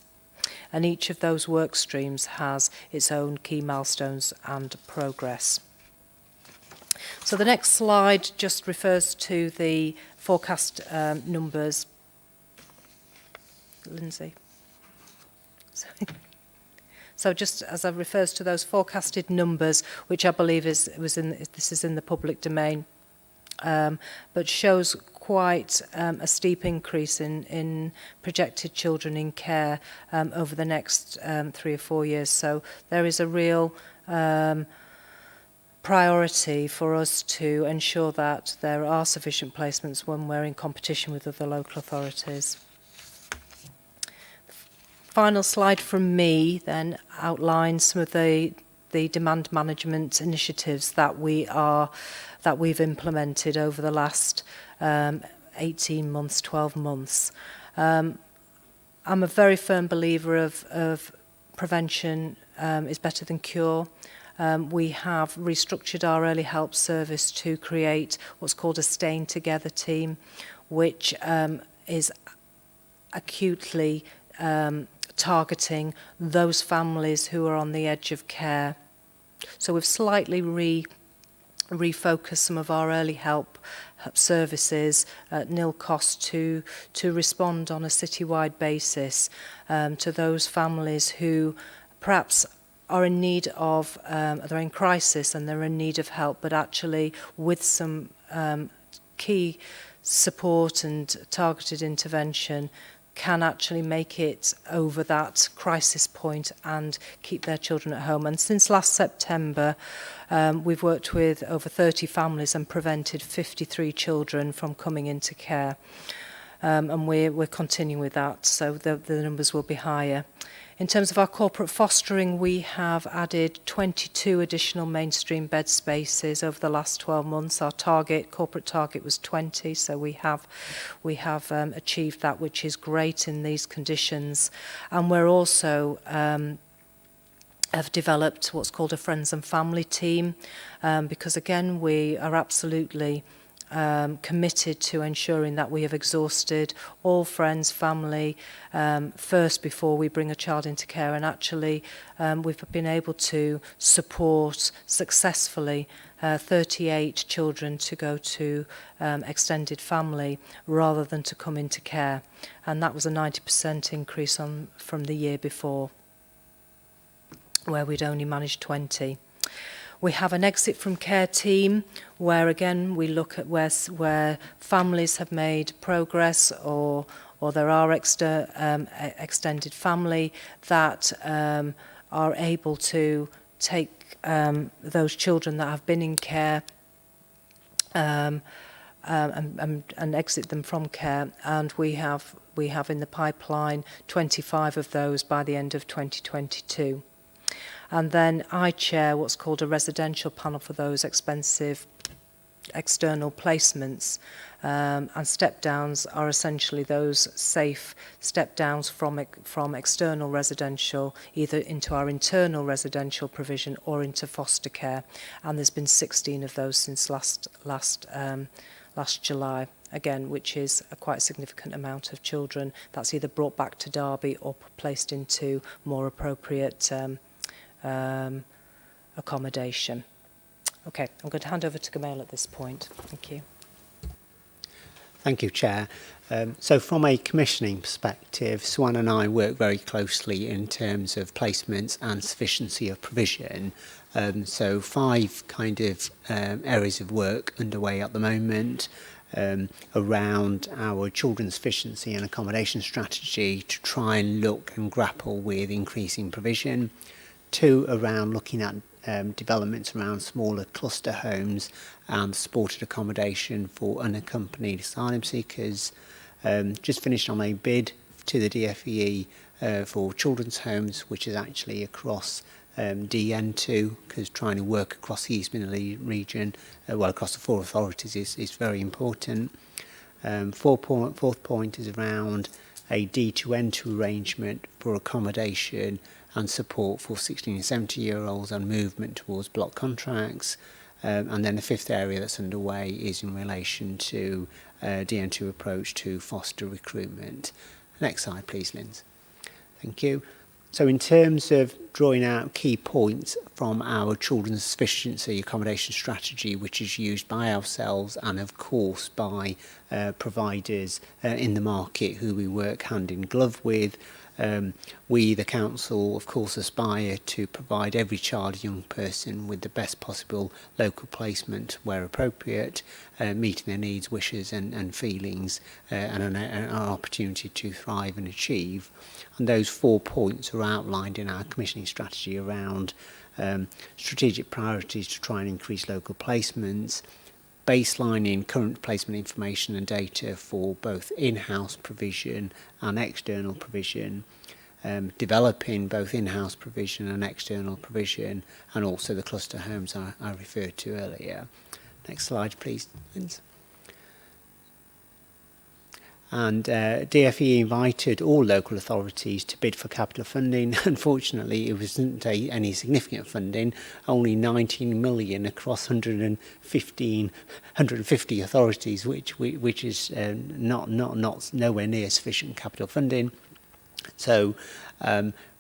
And each of those work streams has its own key milestones and progress. So the next slide just refers to the forecast numbers. Lindsay. So just as I refers to those forecasted numbers, which I believe this is in the public domain, but shows quite a steep increase in projected children in care over the next 3 or 4 years. So there is a real priority for us to ensure that there are sufficient placements when we're in competition with other local authorities. Final slide from me then outlines some of the demand management initiatives that we've implemented over the last 18 months, 12 months. I'm a very firm believer of prevention is better than cure. We have restructured our early help service to create what's called a Staying Together team, which is acutely targeting those families who are on the edge of care. So we've slightly refocus some of our early help services at nil cost to respond on a citywide basis to those families who perhaps are in need of, they're in crisis and they're in need of help, but actually with some key support and targeted intervention can actually make it over that crisis point and keep their children at home. And since last September, we've worked with over 30 families and prevented 53 children from coming into care. And we're continuing with that, so the numbers will be higher. In terms of our corporate fostering, we have added 22 additional mainstream bed spaces over the last 12 months. Our corporate target was 20, so we have achieved that, which is great in these conditions. And we're also have developed what's called a friends and family team, because again, we are absolutely committed to ensuring that we have exhausted all friends, family, first before we bring a child into care. And actually, we've been able to support successfully 38 children to go to extended family rather than to come into care. And that was a 90% increase from the year before, where we'd only managed 20. We have an exit from care team where, again, we look at where families have made progress or there are extended family that are able to take those children that have been in care and exit them from care. And we have in the pipeline 25 of those by the end of 2022. And then I chair what's called a residential panel for those expensive external placements. And step-downs are essentially those safe step-downs from external residential, either into our internal residential provision or into foster care. And there's been 16 of those since last July, again, which is a quite significant amount of children that's either brought back to Derby or placed into more appropriate accommodation. Okay, I'm going to hand over to Gamal at this point. Thank you. Thank you, Chair. So from a commissioning perspective, Swan and I work very closely in terms of placements and sufficiency of provision. So 5 kind of areas of work underway at the moment around our children's sufficiency and accommodation strategy to try and look and grapple with increasing provision. 2 around looking at developments around smaller cluster homes and supported accommodation for unaccompanied asylum seekers. Just finished on a bid to the DFE for children's homes, which is actually across DN2, because trying to work across the East Midlands region, across the 4 authorities is very important. Fourth point is around a D2N2 arrangement for accommodation and support for 16 and 70-year-olds and movement towards block contracts. And then the 5th area that's underway is in relation to DN2 approach to foster recruitment. Next slide, please, Linz. Thank you. So in terms of drawing out key points from our children's sufficiency accommodation strategy, which is used by ourselves and, of course, by providers in the market who we work hand in glove with, we, the council, of course, aspire to provide every child and young person with the best possible local placement where appropriate, meeting their needs, wishes and feelings, and an opportunity to thrive and achieve. And those 4 points are outlined in our commissioning strategy around strategic priorities to try and increase local placements, baselining current placement information and data for both in-house provision and external provision, developing both in-house provision and external provision, and also the cluster homes I referred to earlier. Next slide, please, Linz. And DfE invited all local authorities to bid for capital funding. Unfortunately, it wasn't any significant funding, only 19 million across 150 authorities, which is not nowhere near sufficient capital funding. So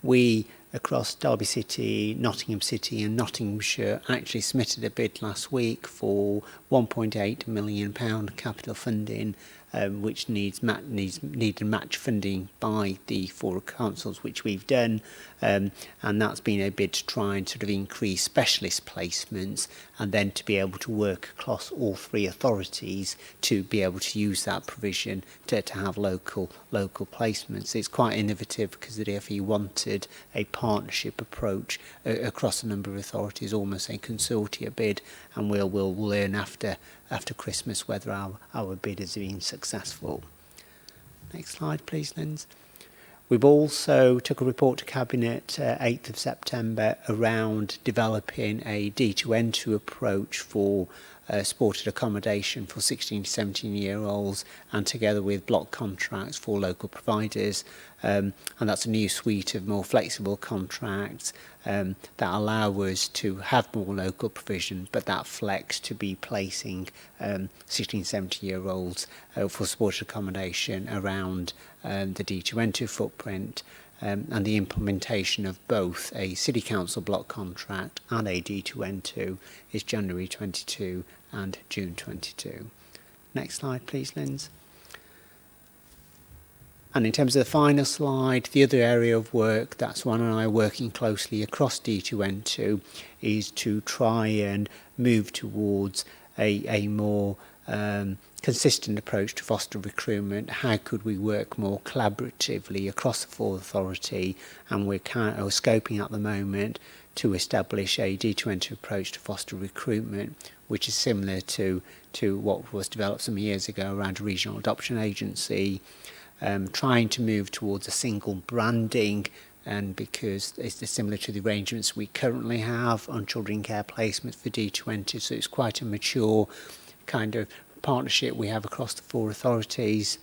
we, across Derby City, Nottingham City and Nottinghamshire, actually submitted a bid last week for £1.8 million capital funding, which needed match funding by the 4 councils, which we've done, and that's been a bid to try and sort of increase specialist placements and then to be able to work across all 3 authorities to be able to use that provision to have local placements. It's quite innovative because the DfE wanted a partnership approach across a number of authorities, almost a consortia bid, and we'll learn after Christmas whether our bid has been successful. Next slide, please, Linz. We've also took a report to Cabinet 8th of September around developing a D2N2 approach for supported accommodation for 16 to 17-year-olds, and together with block contracts for local providers. And that's a new suite of more flexible contracts that allow us to have more local provision, but that flex to be placing 16, 17-year-olds for supported accommodation around the D2N2 footprint. And the implementation of both a City Council block contract and a D2N2 is January 22 and June 22. Next slide, please, Linz. And in terms of the final slide, the other area of work that Swan and I are working closely across D2N2 is to try and move towards a more consistent approach to foster recruitment. How could we work more collaboratively across the 4 authority? And we're scoping at the moment to establish a D2N2 approach to foster recruitment, which is similar to what was developed some years ago around a regional adoption agency, trying to move towards a single branding, and because it's similar to the arrangements we currently have on children care placements for D2N2, so it's quite a mature kind of partnership we have across the 4 authorities,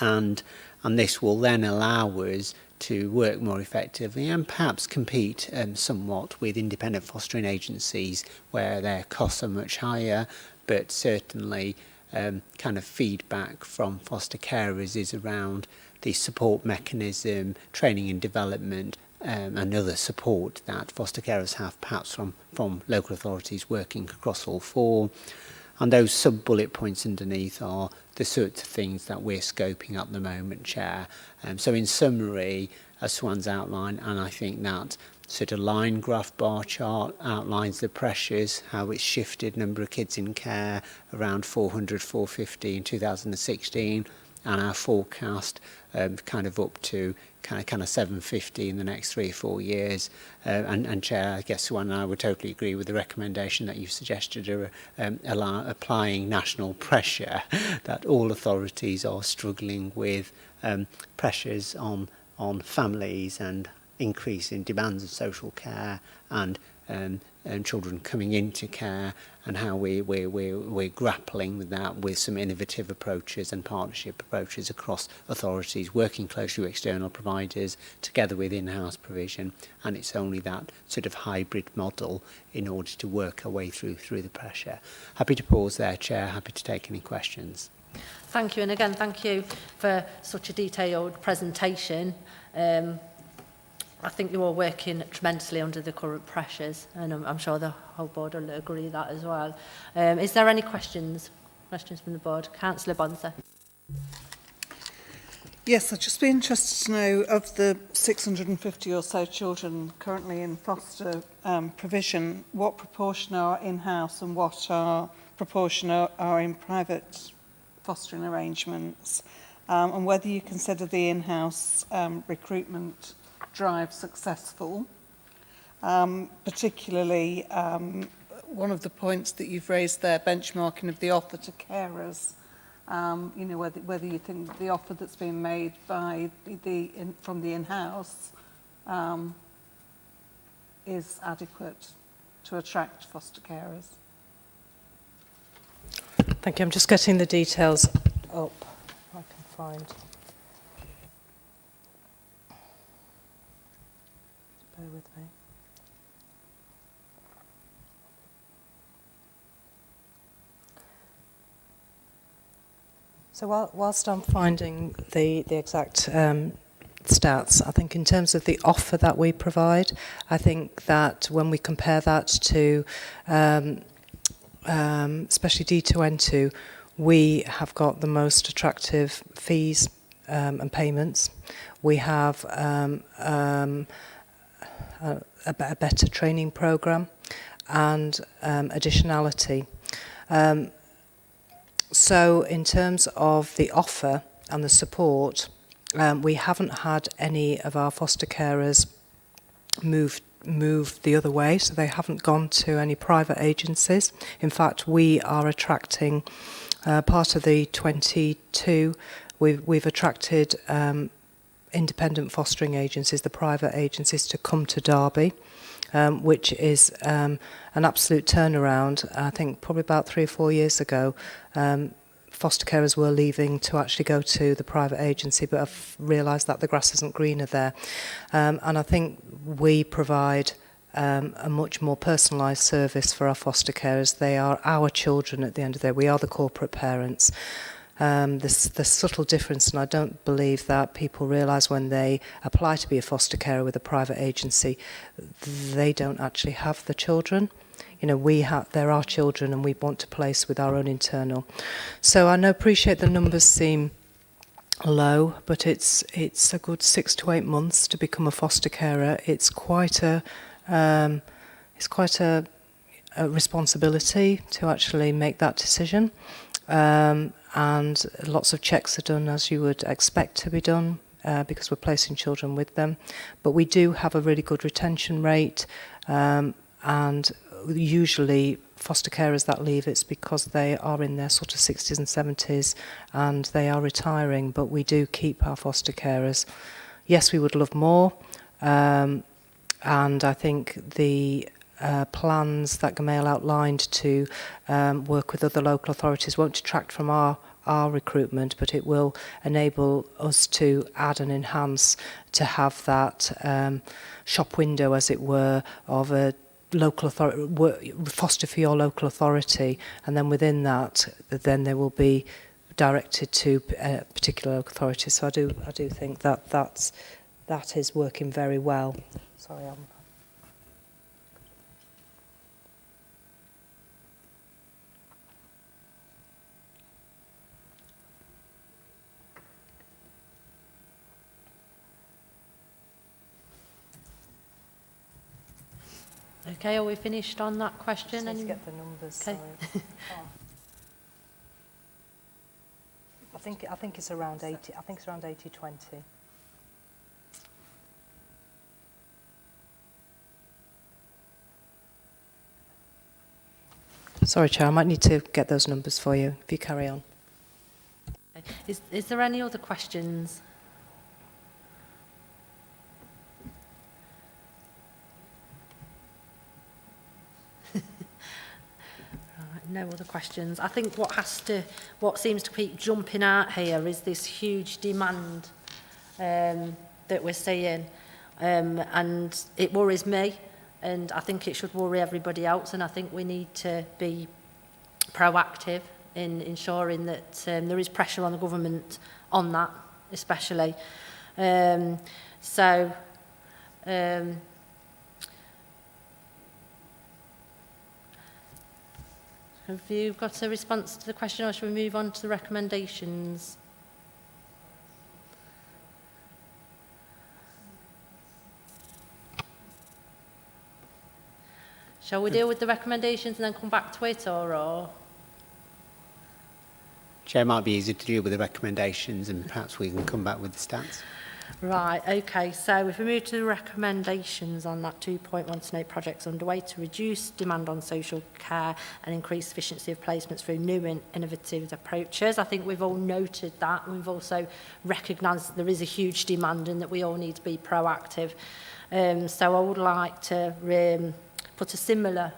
and this will then allow us to work more effectively and perhaps compete somewhat with independent fostering agencies where their costs are much higher, but certainly kind of feedback from foster carers is around the support mechanism, training and development, and other support that foster carers have perhaps from local authorities working across all 4. And those sub-bullet points underneath are the sorts of things that we're scoping at the moment, Chair. So in summary, as Swan's outlined, and I think that sort of line graph bar chart outlines the pressures, how it's shifted number of kids in care, around 400, 450 in 2016, and our forecast kind of up to kind of 750 in the next 3 or 4 years. And Chair, I guess Swan and I would totally agree with the recommendation that you've suggested, applying national pressure, that all authorities are struggling with pressures on families and increase in demands of social care and children coming into care, and how we're grappling with that with some innovative approaches and partnership approaches across authorities, working closely with external providers together with in-house provision, and it's only that sort of hybrid model in order to work our way through the pressure. Happy to pause there, Chair, happy to take any questions. Thank you, and again, thank you for such a detailed presentation. I think you're all working tremendously under the current pressures, and I'm sure the whole board will agree that as well. Is there any questions? Questions from the board? Councillor Bonser. Yes, I'd just be interested to know, of the 650 or so children currently in foster provision, what proportion are in-house and what proportion are in private fostering arrangements, and whether you consider the in-house recruitment drive successful. Particularly, one of the points that you've raised there, benchmarking of the offer to carers, you know, whether you think the offer that's been made by from the in-house is adequate to attract foster carers. Thank you. I'm just getting the details up. I can find. Bear with me. So whilst I'm finding the exact stats, I think in terms of the offer that we provide, I think that when we compare that to especially D2N2, we have got the most attractive fees and payments. We have a better training programme and additionality. So in terms of the offer and the support, we haven't had any of our foster carers move the other way, so they haven't gone to any private agencies. In fact, we are attracting part of the 22. We've attracted independent fostering agencies, the private agencies, to come to Derby, which is an absolute turnaround. I think probably about 3 or 4 years ago, foster carers were leaving to actually go to the private agency, but I've realised that the grass isn't greener there. And I think we provide a much more personalised service for our foster carers. They are our children at the end of the day. We are the corporate parents. There's subtle difference, and I don't believe that people realise when they apply to be a foster carer with a private agency, they don't actually have the children. You know, they're our children, and we want to place with our own internal. So I appreciate the numbers seem low, but it's a good 6 to 8 months to become a foster carer. It's quite a responsibility to actually make that decision. And lots of checks are done, as you would expect to be done, because we're placing children with them. But we do have a really good retention rate, and usually foster carers that leave, it's because they are in their sort of 60s and 70s and they are retiring, but we do keep our foster carers. Yes, we would love more, and I think the plans that Gamal outlined to work with other local authorities won't detract from our recruitment, but it will enable us to add and enhance, to have that shop window, as it were, of a local authority, foster for your local authority, and then within that, then they will be directed to particular local authorities. So I do think that is working very well. Sorry, Okay, are we finished on that question? Just need to get the numbers. Okay. Sorry. I think it's around 80. I think it's around 80-20. Sorry, Chair, I might need to get those numbers for you if you carry on. Is there any other questions? No other questions. I think what seems to keep jumping out here is this huge demand that we're seeing, and it worries me, and I think it should worry everybody else, and I think we need to be proactive in ensuring that there is pressure on the government on that, especially. Have you got a response to the question, or should we move on to the recommendations? Shall we deal with the recommendations and then come back to it, or? Chair, might be easier to deal with the recommendations and perhaps we can come back with the stats. Right, okay, so if we move to the recommendations on that 2.1 projects underway to reduce demand on social care and increase efficiency of placements through new and innovative approaches. I think we've all noted that. We've also recognised that there is a huge demand and that we all need to be proactive. So I would like to put a similar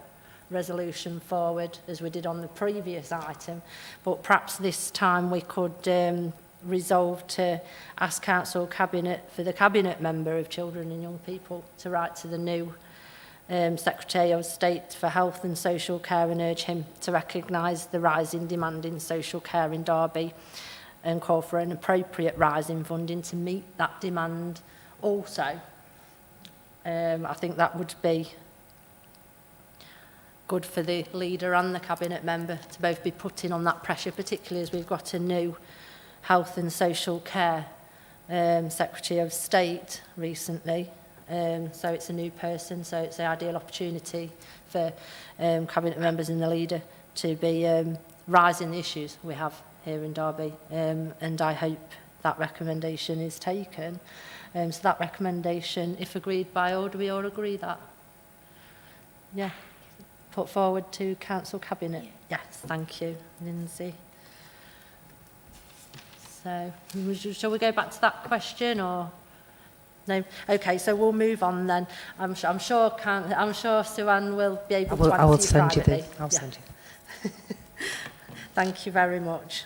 resolution forward as we did on the previous item, but perhaps this time we could resolved to ask Council Cabinet for the Cabinet Member of Children and Young People to write to the new Secretary of State for Health and Social Care and urge him to recognise the rising demand in social care in Derby and call for an appropriate rise in funding to meet that demand also. I think that would be good for the leader and the Cabinet Member to both be putting on that pressure, particularly as we've got a new Health and Social Care Secretary of State recently. So it's a new person, so it's the ideal opportunity for Cabinet members and the leader to be rising the issues we have here in Derby, and I hope that recommendation is taken. So that recommendation, if agreed by all, do we all agree that? Yeah, put forward to Council Cabinet? Yes, thank you, Lindsay. So, shall we go back to that question or...? No. Okay, so we'll move on then. I'm sure Sue Ann will be able to answer you privately. I'll send you. Thank you very much.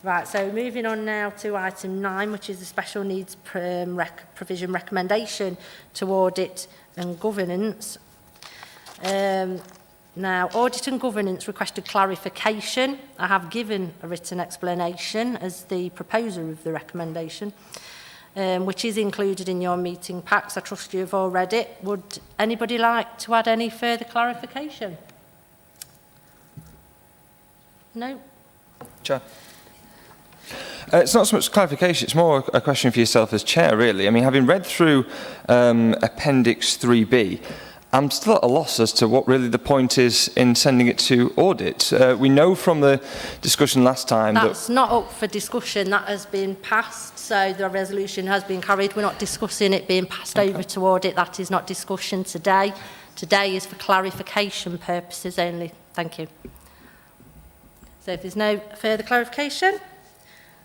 Right, so moving on now to item 9, which is the special needs provision recommendation to audit and governance. Now, audit and governance requested clarification. I have given a written explanation as the proposer of the recommendation, which is included in your meeting packs. I trust you have all read it. Would anybody like to add any further clarification? No? Chair. It's not so much clarification, it's more a question for yourself as chair, really. I mean, having read through Appendix 3B, I'm still at a loss as to what really the point is in sending it to audit. We know from the discussion last time that's not up for discussion. That has been passed, so the resolution has been carried. We're not discussing it being passed over to audit. That is not discussion today. Today is for clarification purposes only. Thank you. So if there's no further clarification,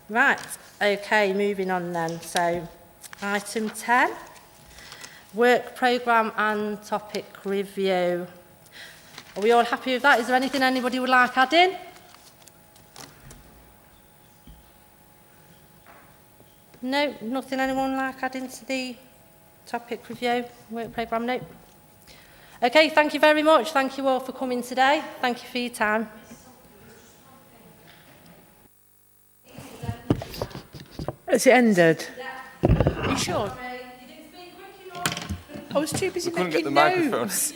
right, okay, moving on then. So item 10. Work programme and topic review. Are we all happy with that? Is there anything anybody would like adding? No, nothing anyone like adding to the topic review, work programme? No. Okay, thank you very much. Thank you all for coming today. Thank you for your time. Has it ended? Are you sure? I was too busy couldn't making get the microphone. notes.